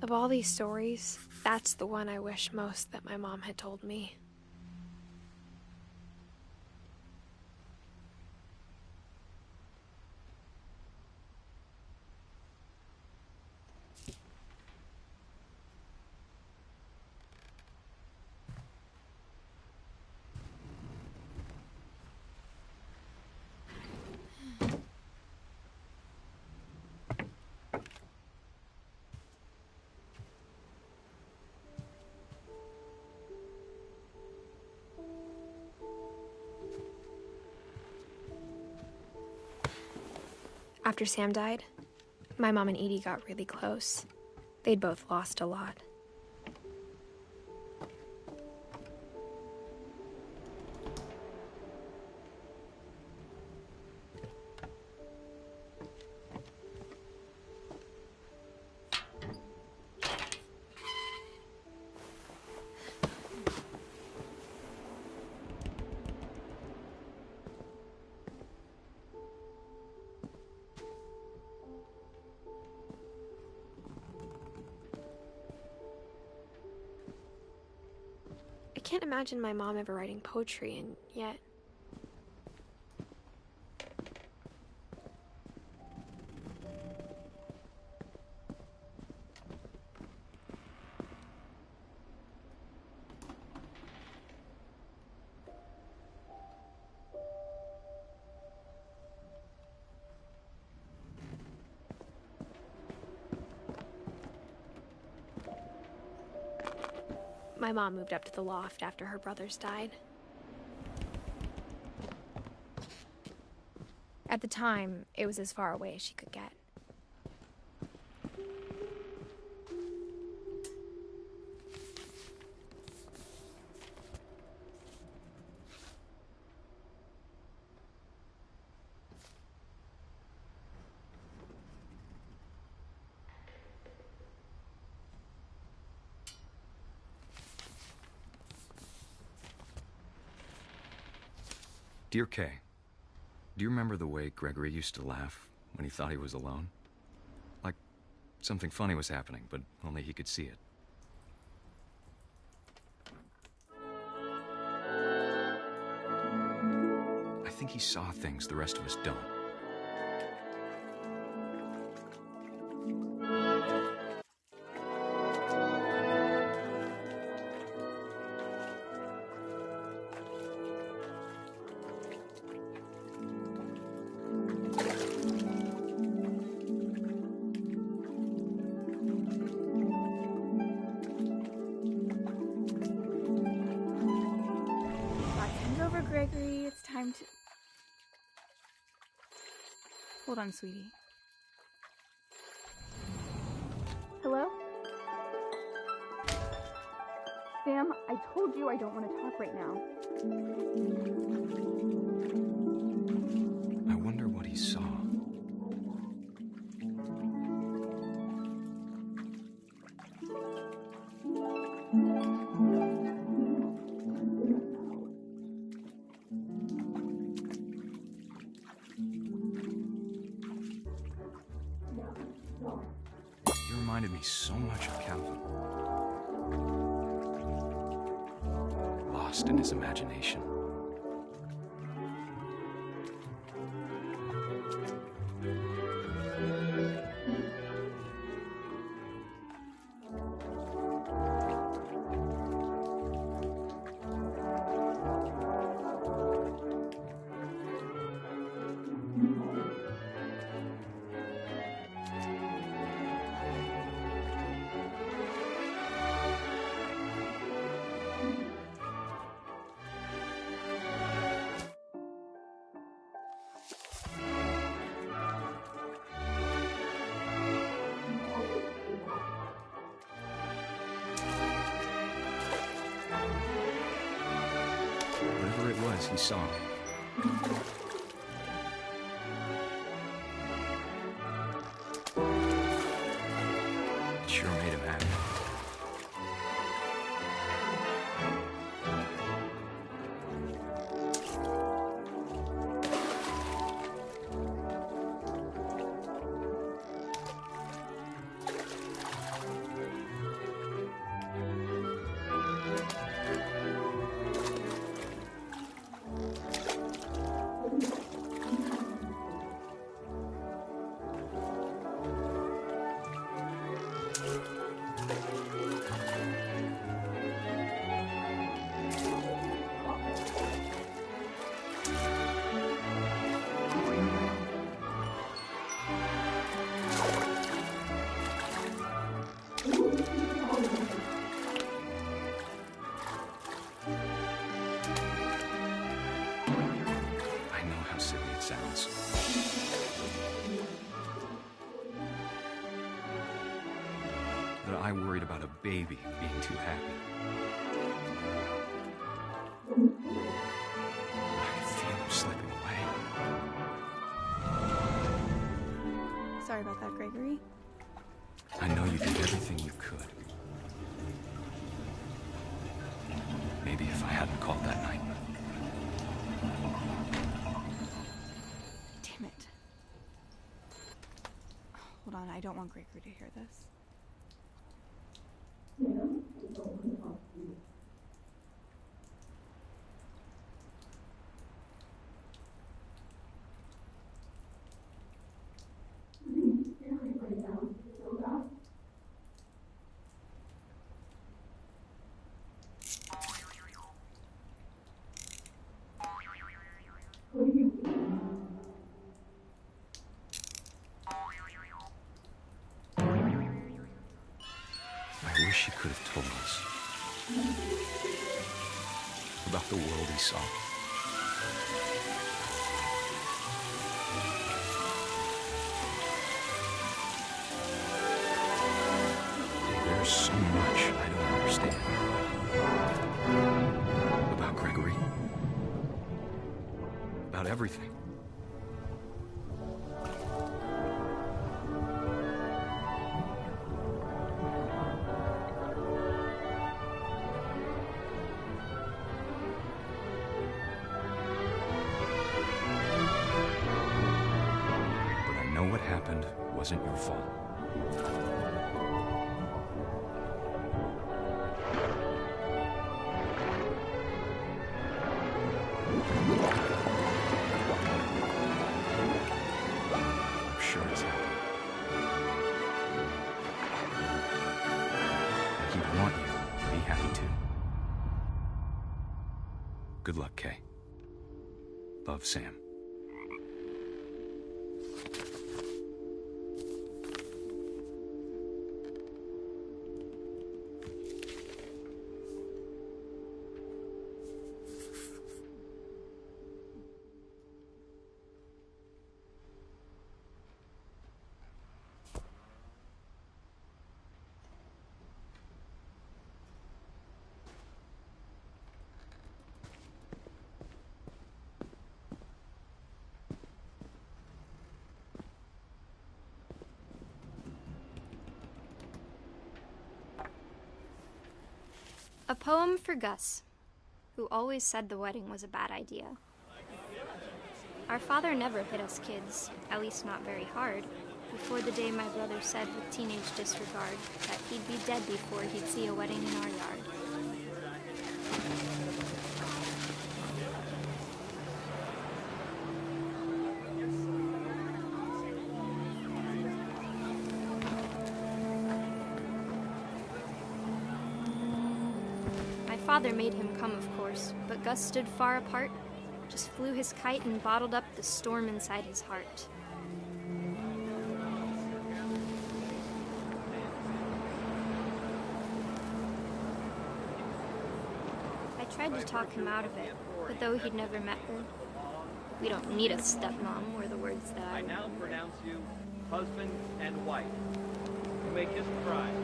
Of all these stories, that's the one I wish most that my mom had told me. After Sam died, my mom and Edie got really close. They'd both lost a lot. I can't imagine my mom ever writing poetry, and yet... My mom moved up to the loft after her brothers died. At the time, it was as far away as she could get. Dear Kay, do you remember the way Gregory used to laugh when he thought he was alone? Like something funny was happening, but only he could see it. I think he saw things the rest of us don't. Gregory, it's time to... Hold on, sweetie. Hello? Sam, I told you I don't want to talk right now. I wonder what he saw. reminded me so much of Calvin. Lost in his imagination. Whatever it was, he saw. It sure made him happy. Sounds. That I worried about a baby being too happy. I could feel him slipping away. Sorry about that, Gregory. I know you did everything you could. Maybe if I hadn't called that night. Damn it. Hold on, I don't want Gregory to hear this. I wish he could have told us about the world he saw. There's so much I don't understand about Gregory, about everything. What happened wasn't your fault. I'm sure it's happy. He'd want you to be happy too. Good luck, Kay. Love, Sam. A poem for Gus, who always said the wedding was a bad idea. Our father never hit us kids, at least not very hard. before the day my brother said with teenage disregard that he'd be dead before he'd see a wedding in our yard. My father made him come, of course, but Gus stood far apart, just flew his kite and bottled up the storm inside his heart. I tried to talk him out of it, but though he'd never met her, "We don't need a stepmom," were the words that I now pronounce you husband and wife. You may kiss the bride.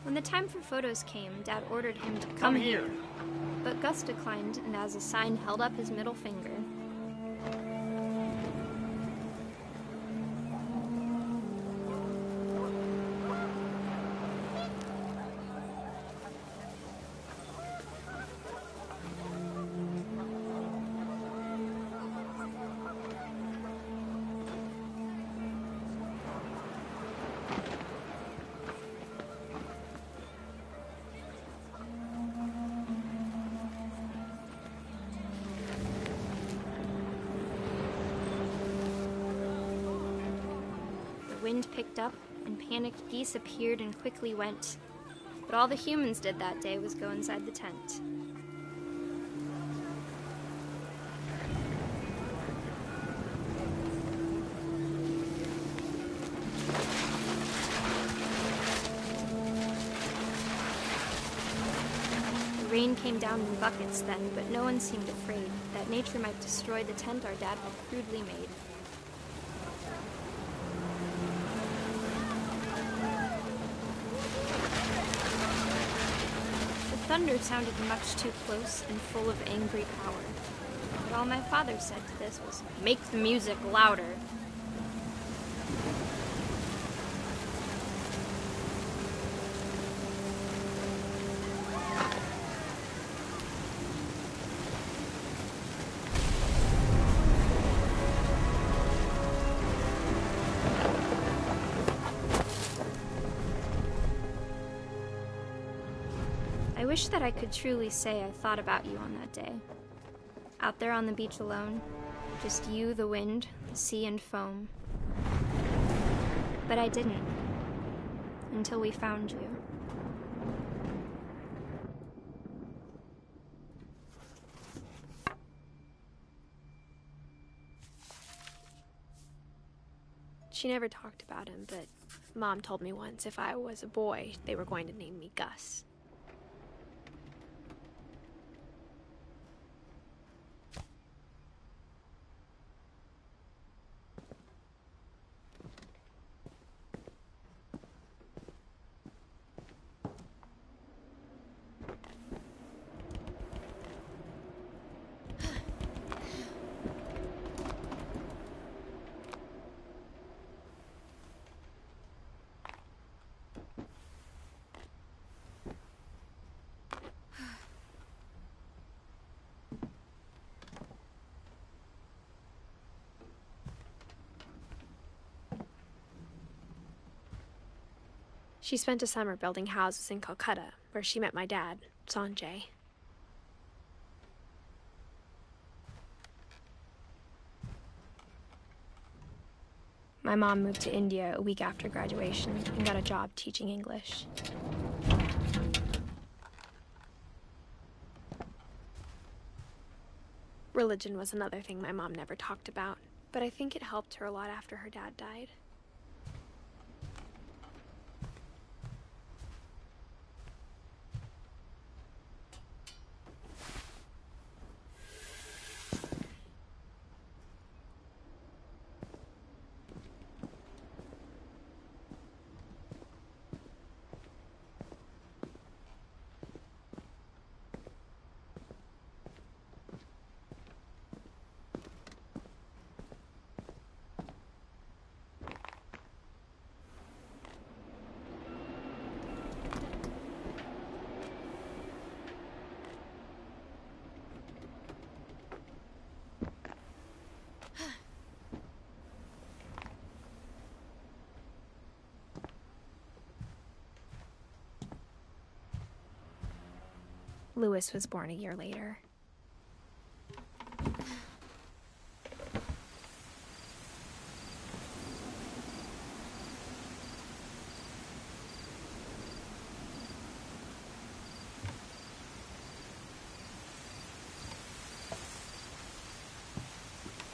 When the time for photos came, Dad ordered him to come here. But Gus declined and as a sign held up his middle finger. The wind picked up, and panicked geese appeared and quickly went. But all the humans did that day was go inside the tent. The rain came down in buckets then, but no one seemed afraid that nature might destroy the tent our dad had crudely made. Thunder sounded much too close and full of angry power. But all my father said to this was, "Make the music louder." I wish that I could truly say I thought about you on that day. Out there on the beach alone, just you, the wind, the sea, and foam. But I didn't, until we found you. She never talked about him, but Mom told me once if I was a boy, they were going to name me Gus. She spent a summer building houses in Calcutta, where she met my dad, Sanjay. My mom moved to India a week after graduation and got a job teaching English. Religion was another thing my mom never talked about, but I think it helped her a lot after her dad died. Lewis was born a year later.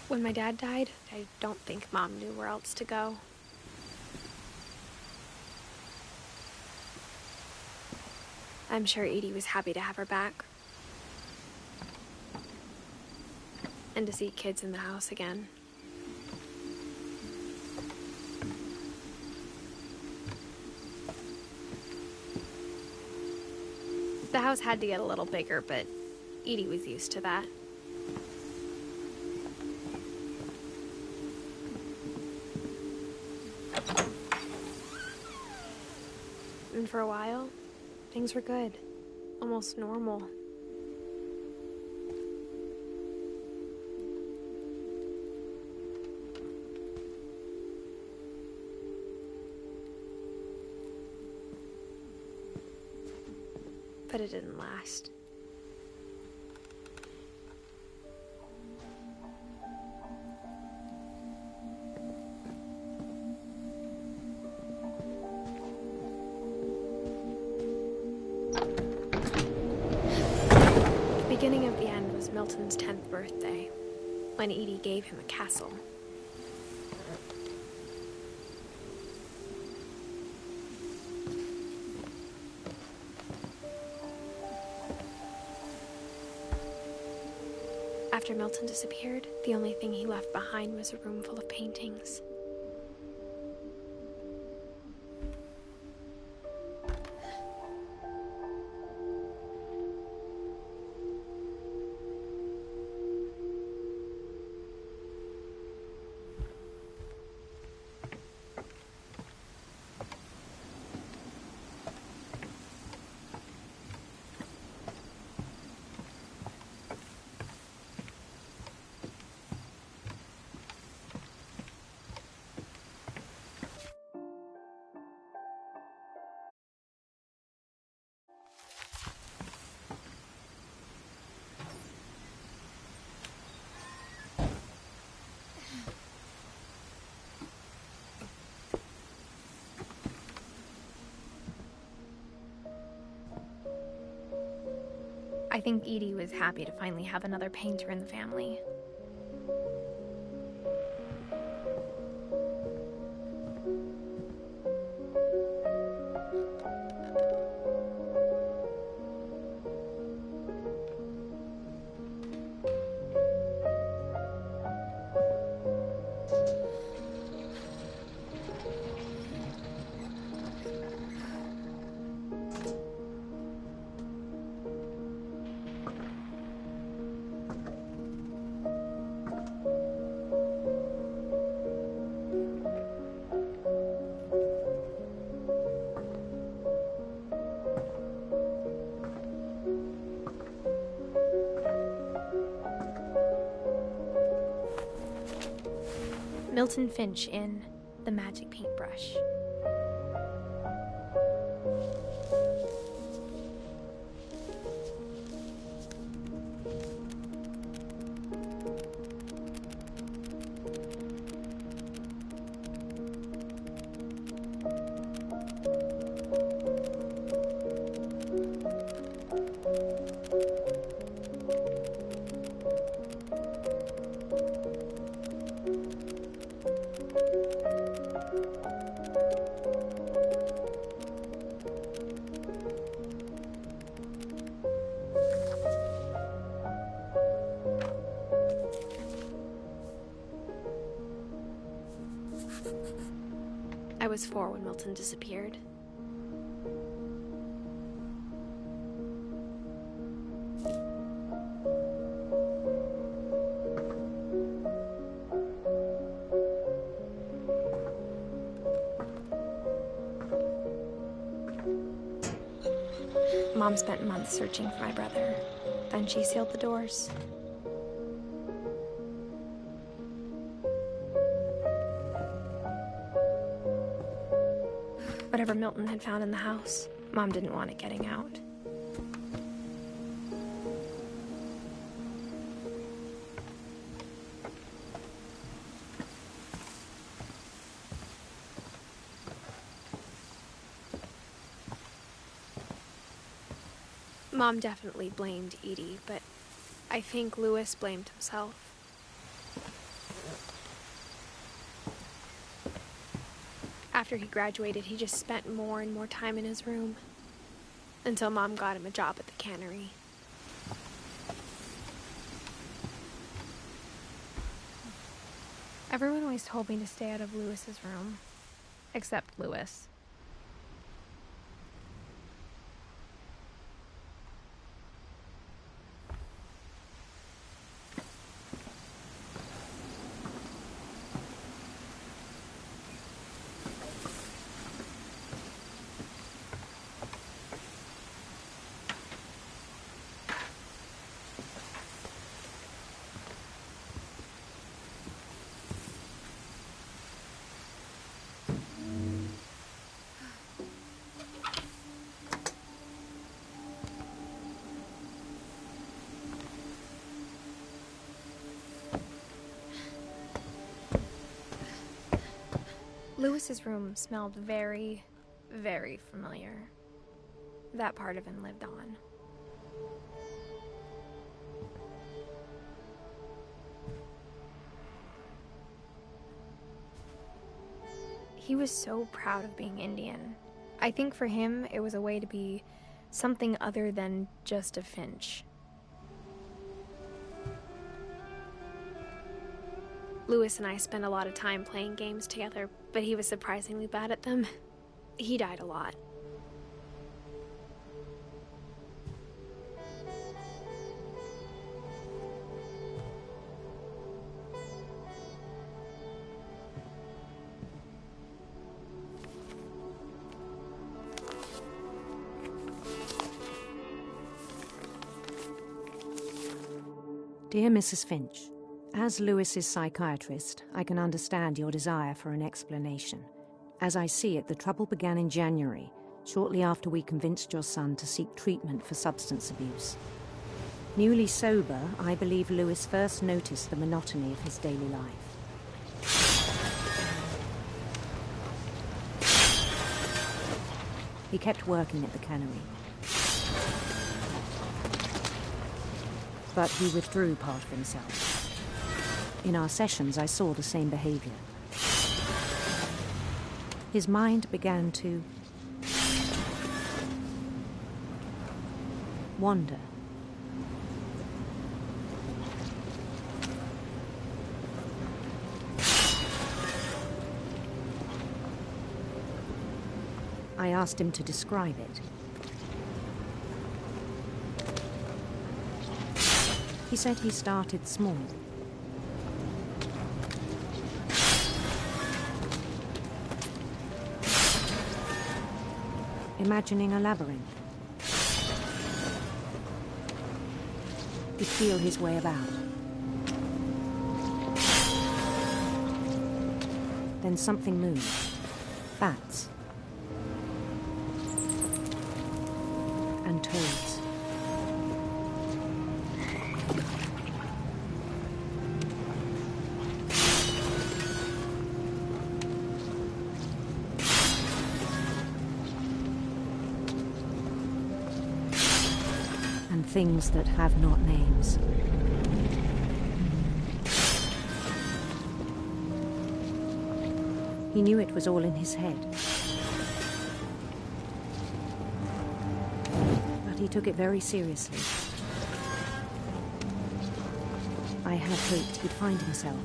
When my dad died, I don't think Mom knew where else to go. I'm sure Edie was happy to have her back. And to see kids in the house again. The house had to get a little bigger, but Edie was used to that. And for a while, things were good. Almost normal. But it didn't last. The beginning of the end was Milton's 10th birthday, when Edie gave him a castle. After Milton disappeared, the only thing he left behind was a room full of paintings. I think Edie was happy to finally have another painter in the family. Milton Finch in The Magic Paintbrush. was 4 when Milton disappeared. Mom spent months searching for my brother. Then she sealed the doors. Whatever Milton had found in the house, Mom didn't want it getting out. Mom definitely blamed Edie, but I think Louis blamed himself. After he graduated, he just spent more and more time in his room, until Mom got him a job at the cannery. Everyone always told me to stay out of Louis's room, except Louis. Louis's room smelled very, very familiar. That part of him lived on. He was so proud of being Indian. I think for him, it was a way to be something other than just a Finch. Louis and I spent a lot of time playing games together, but he was surprisingly bad at them. He died a lot. Dear Mrs. Finch, as Louis's psychiatrist, I can understand your desire for an explanation. As I see it, the trouble began in January, shortly after we convinced your son to seek treatment for substance abuse. Newly sober, I believe Louis first noticed the monotony of his daily life. He kept working at the cannery, but he withdrew part of himself. In our sessions, I saw the same behavior. His mind began to wander. I asked him to describe it. He said he started small. Imagining a labyrinth. He'd feel his way about. Then something moved. Bats. And toads. Things that have not names. He knew it was all in his head. But he took it very seriously. I had hoped he'd find himself.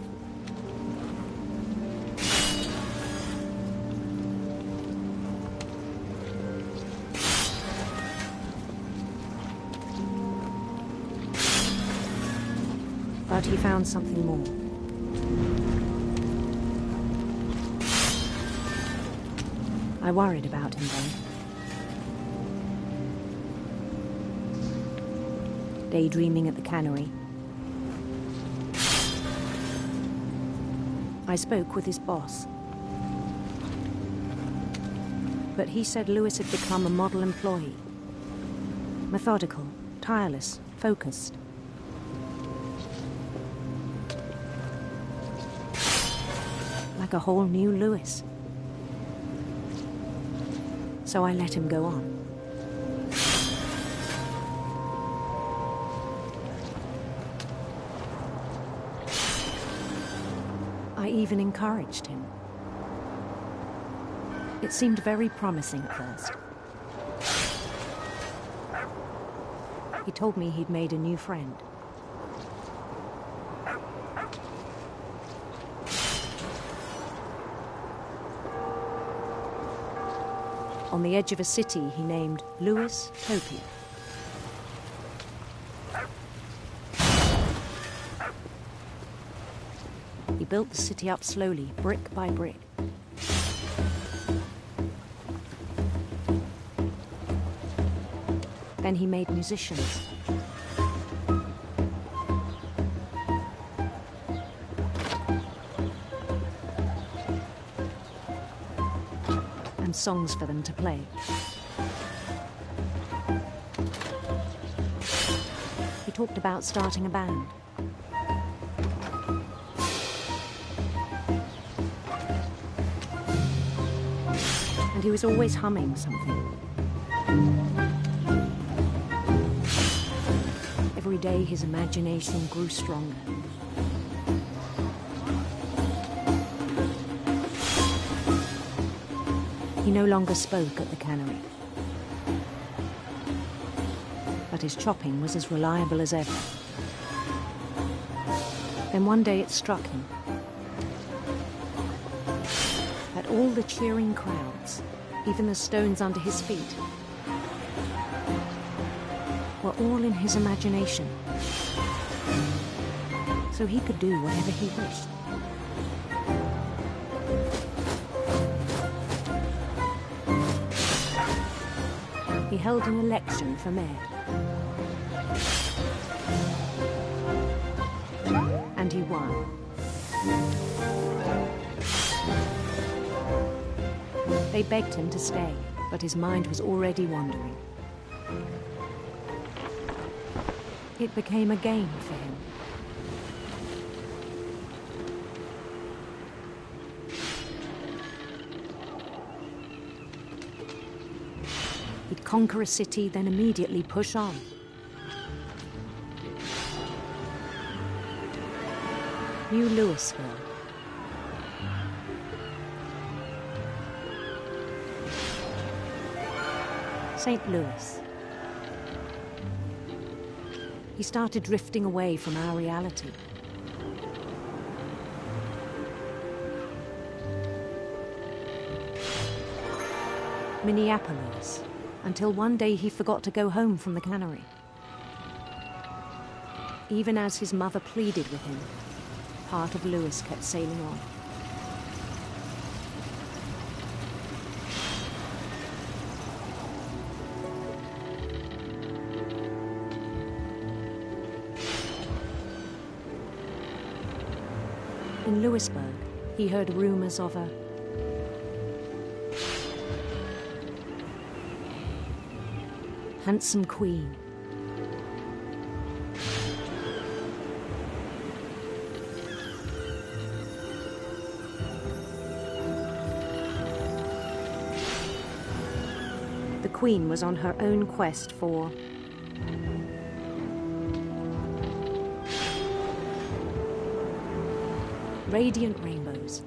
But he found something more. I worried about him then. Daydreaming at the cannery, I spoke with his boss. But he said Lewis had become a model employee. Methodical, tireless, focused. Like a whole new Lewis. So I let him go on. I even encouraged him. It seemed very promising at first. He told me he'd made a new friend. On the edge of a city he named Lewis Topia. He built the city up slowly, brick by brick. Then he made musicians. And songs for them to play. He talked about starting a band. And he was always humming something. Every day his imagination grew stronger. He no longer spoke at the cannery. But his chopping was as reliable as ever. Then one day it struck him that all the cheering crowds, even the stones under his feet, were all in his imagination. So he could do whatever he wished. He held an election for mayor. And he won. They begged him to stay, but his mind was already wandering. It became a game for him. He'd conquer a city, then immediately push on. New Louisville. St. Louis. He started drifting away from our reality. Minneapolis, until one day he forgot to go home from the cannery. Even as his mother pleaded with him, part of Louis kept sailing on. In Louisburg, he heard rumors of a handsome queen. The queen was on her own quest for radiant rainbows.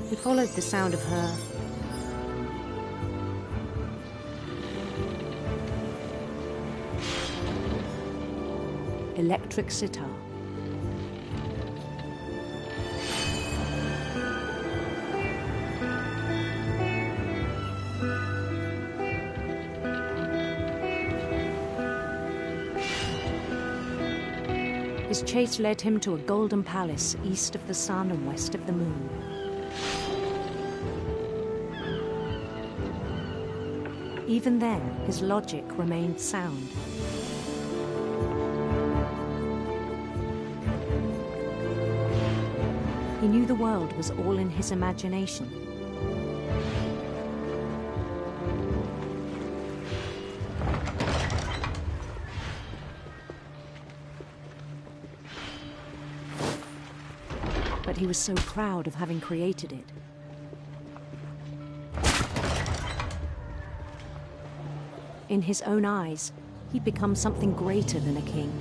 He followed the sound of her electric sitar. His chase led him to a golden palace east of the sun and west of the moon. Even then, his logic remained sound. He knew the world was all in his imagination. But he was so proud of having created it. In his own eyes, he'd become something greater than a king.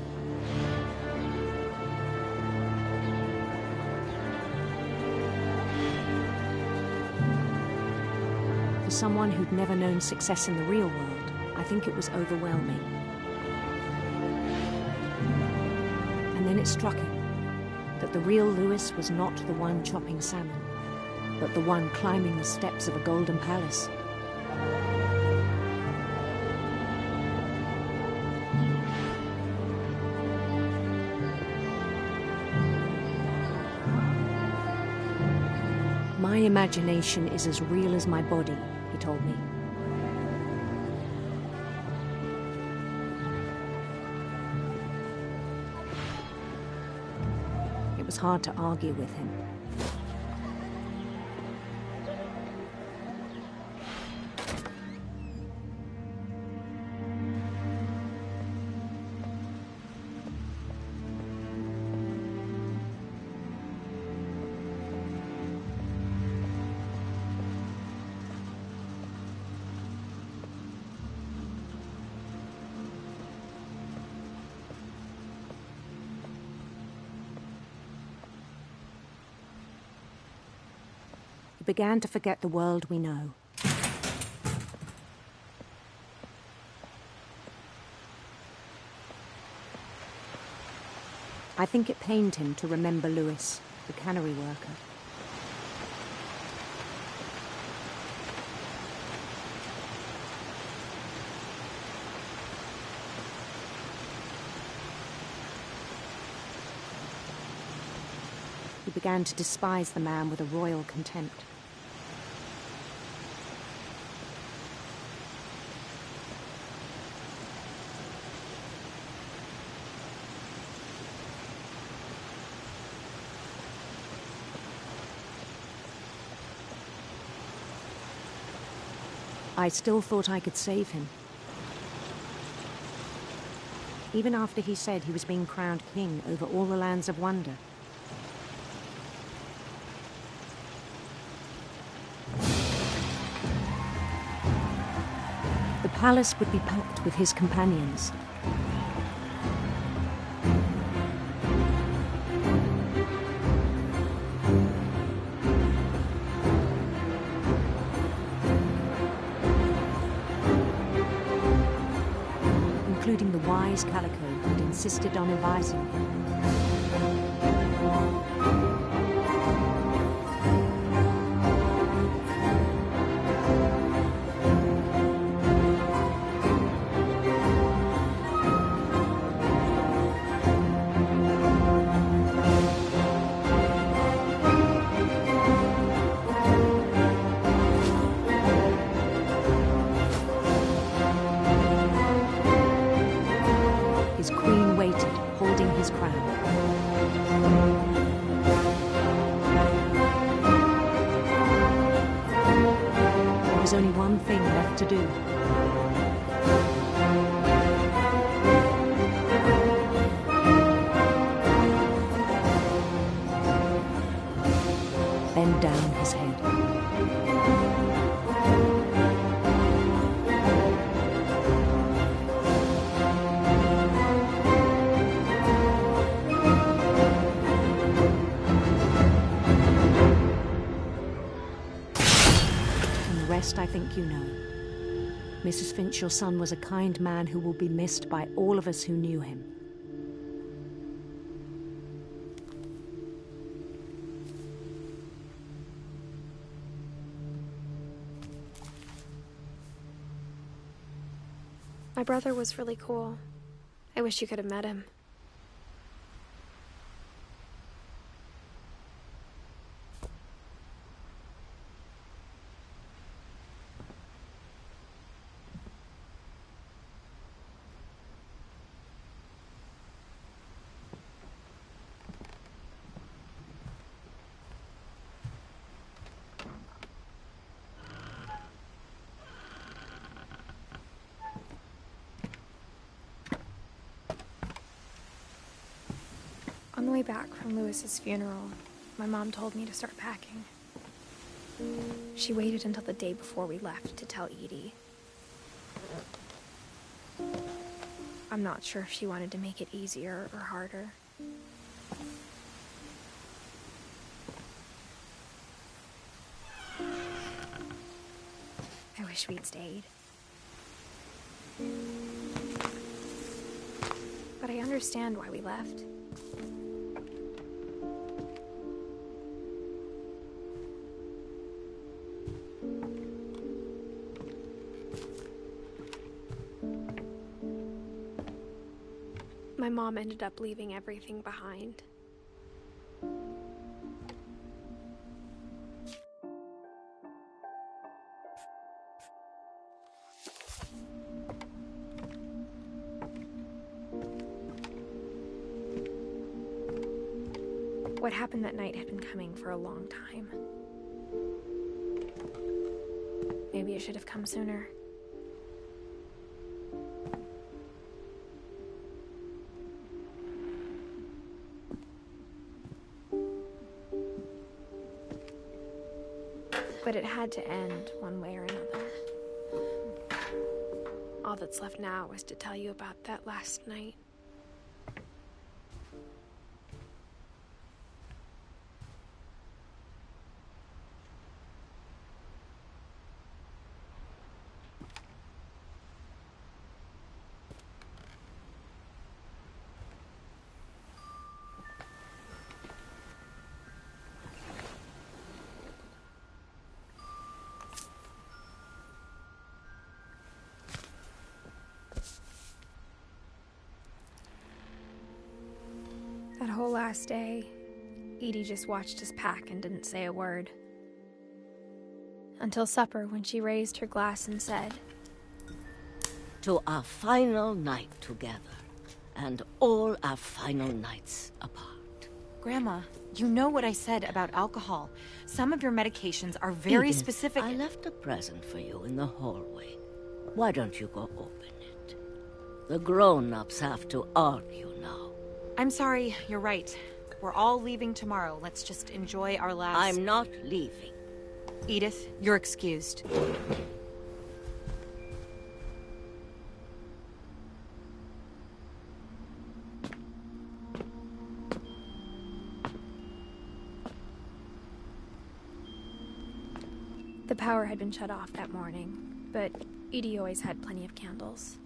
For someone who'd never known success in the real world, I think it was overwhelming. And then it struck him that the real Lewis was not the one chopping salmon, but the one climbing the steps of a golden palace. My imagination is as real as my body, he told me. It was hard to argue with him. Began to forget the world we know. I think it pained him to remember Lewis, the cannery worker. He began to despise the man with a royal contempt. I still thought I could save him. Even after he said he was being crowned king over all the lands of wonder. The palace would be packed with his companions. Including the wise Calico who'd insisted on advising him. His queen waited, holding his crown. There was only one thing left to do. Bend down his head. I think you know. Mrs. Finch, your son was a kind man who will be missed by all of us who knew him. My brother was really cool. I wish you could have met him. the way back from Lewis's funeral, my mom told me to start packing. She waited until the day before we left to tell Edie. I'm not sure if she wanted to make it easier or harder. I wish we'd stayed. But I understand why we left. My mom ended up leaving everything behind. What happened that night had been coming for a long time. Maybe it should have come sooner. But it had to end one way or another. All that's left now is to tell you about that last night. That whole last day, Edie just watched us pack and didn't say a word. Until supper, when she raised her glass and said, "To our final night together, and all our final nights apart." Grandma, you know what I said about alcohol. Some of your medications are very Edith, specific. I left a present for you in the hallway. Why don't you go open it? The grown-ups have to argue now. I'm sorry, you're right. We're all leaving tomorrow. Let's just enjoy our last... I'm not leaving. Edith, you're excused. The power had been shut off that morning, but Edie always had plenty of candles.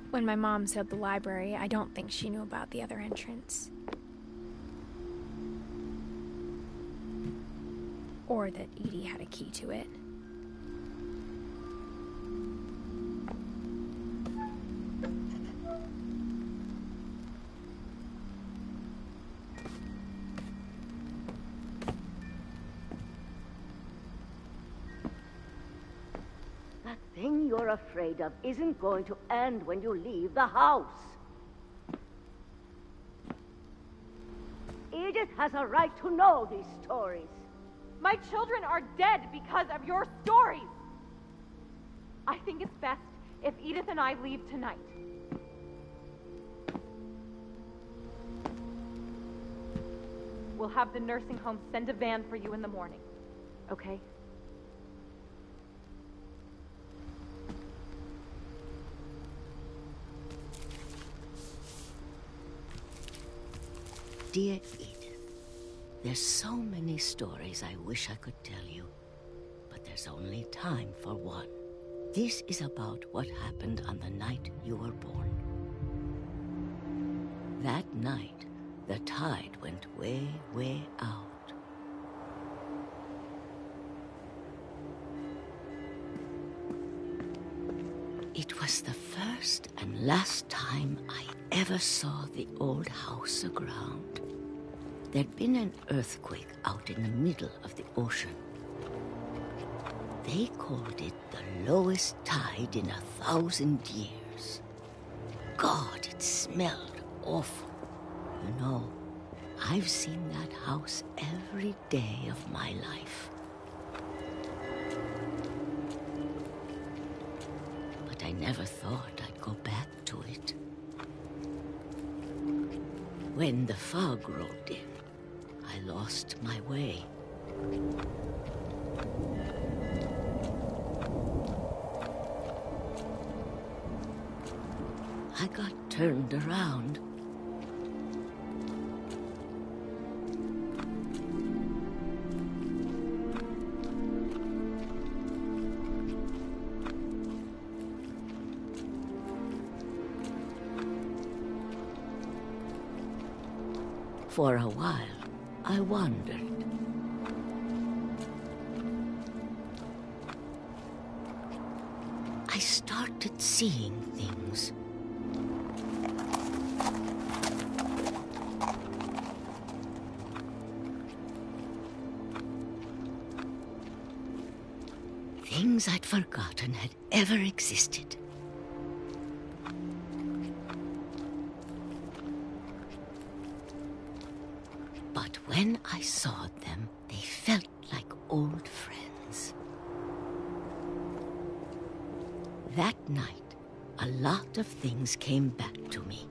When my mom sealed the library, I don't think she knew about the other entrance. Or that Edie had a key to it. That thing you're afraid of isn't going to end when you leave the house. Edith has a right to know these stories. My children are dead because of your stories. I think it's best if Edith and I leave tonight. We'll have the nursing home send a van for you in the morning, okay? Dear Edith, there's so many stories I wish I could tell you, but there's only time for one. This is about what happened on the night you were born. That night, the tide went way, way out. It was the first and last time I ever saw the old house aground. There'd been an earthquake out in the middle of the ocean. They called it the lowest tide in 1,000 years. God, it smelled awful. You know, I've seen that house every day of my life. But I never thought I'd go back to it. when the fog rolled in, I lost my way. I got turned around. For a while, I wandered. I started seeing things. Things I'd forgotten had ever existed. But when I saw them, they felt like old friends. That night, a lot of things came back to me.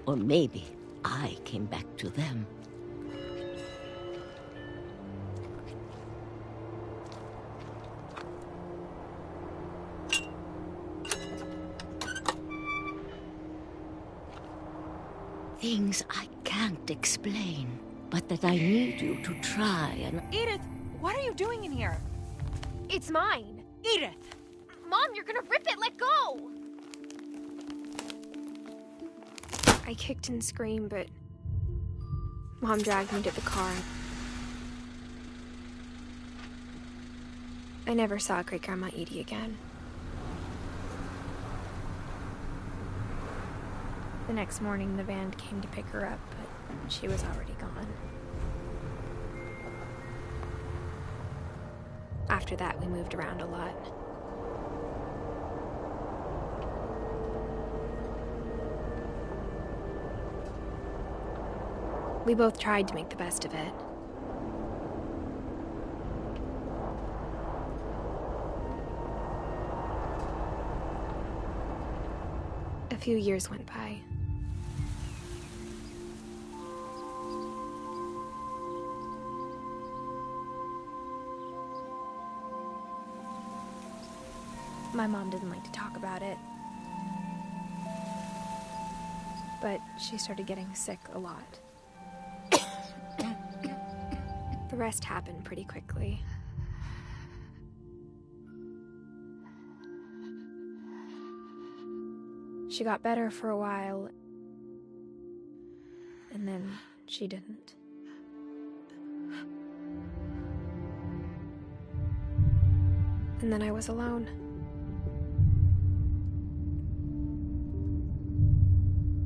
Or maybe I came back to them. Things I can't explain, but that I need you to try and... Edith, what are you doing in here? It's mine. Edith! Mom, you're gonna rip it! Let go! I kicked and screamed, but Mom dragged me to the car. I never saw Great-Grandma Edie again. The next morning, the van came to pick her up, but she was already gone. After that, we moved around a lot. We both tried to make the best of it. A few years went by. My mom didn't like to talk about it. But she started getting sick a lot. The rest happened pretty quickly. She got better for a while, and then she didn't. And then I was alone.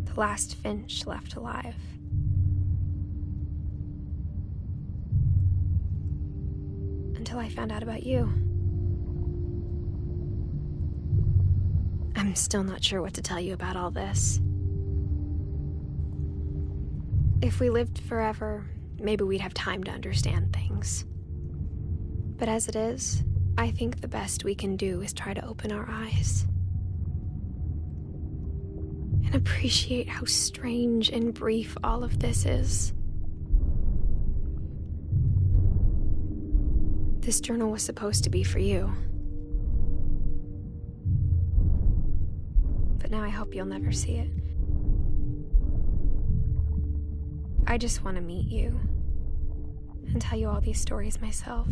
The last Finch left alive. Until I found out about you. I'm still not sure what to tell you about all this. If we lived forever, maybe we'd have time to understand things. But as it is, I think the best we can do is try to open our eyes. And appreciate how strange and brief all of this is. This journal was supposed to be for you. But now I hope you'll never see it. I just want to meet you and tell you all these stories myself.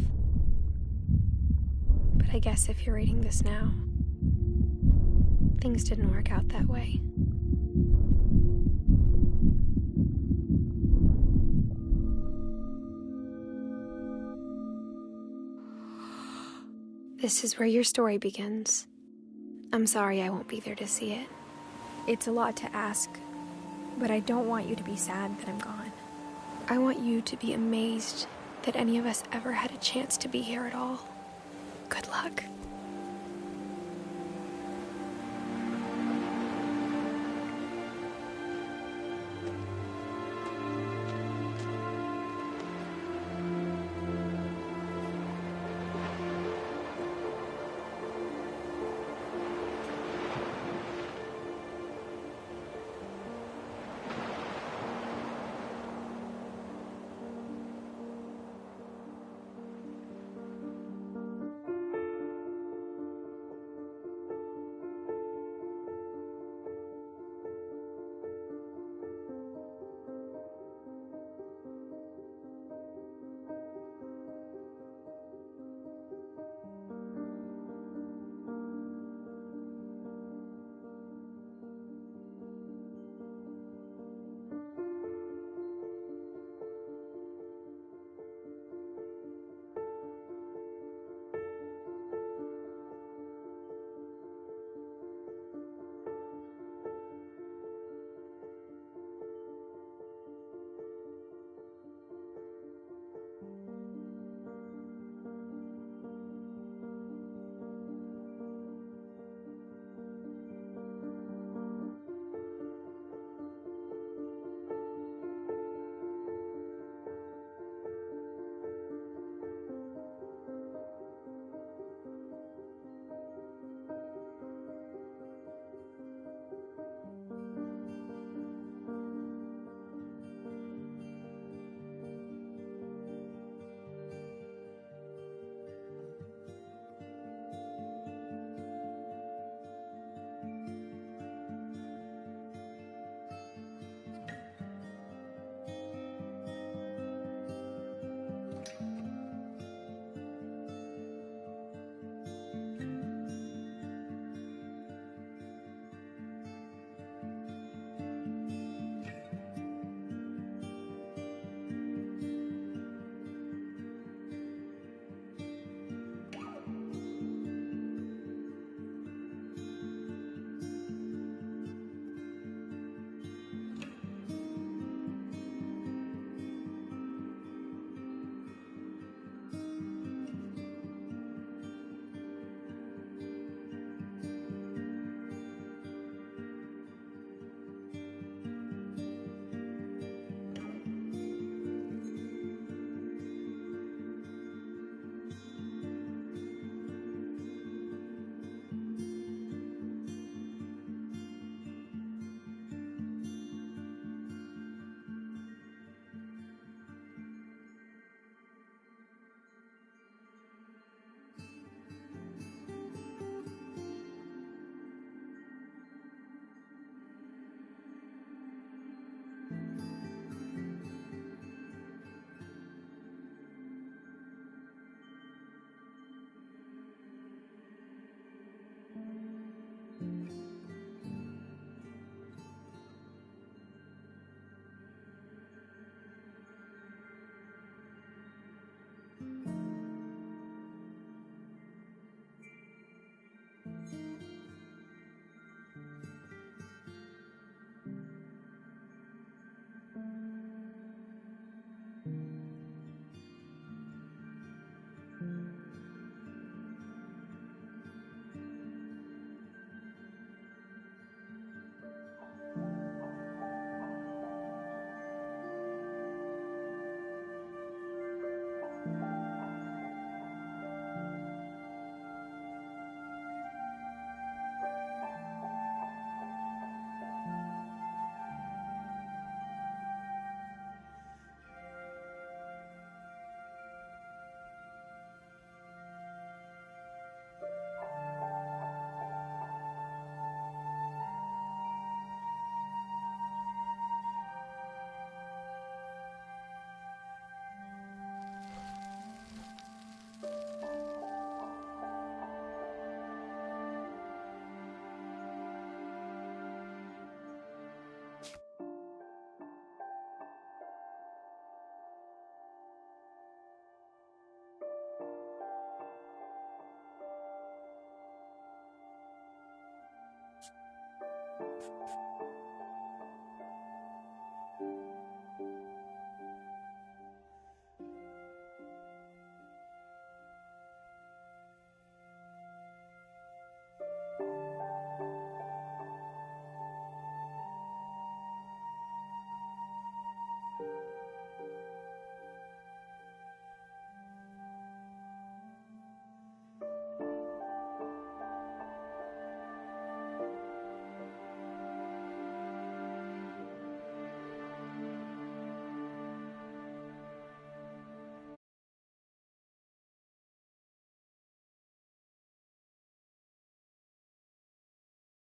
But I guess if you're reading this now, things didn't work out that way. This is where your story begins. I'm sorry I won't be there to see it. It's a lot to ask, but I don't want you to be sad that I'm gone. I want you to be amazed that any of us ever had a chance to be here at all. Good luck.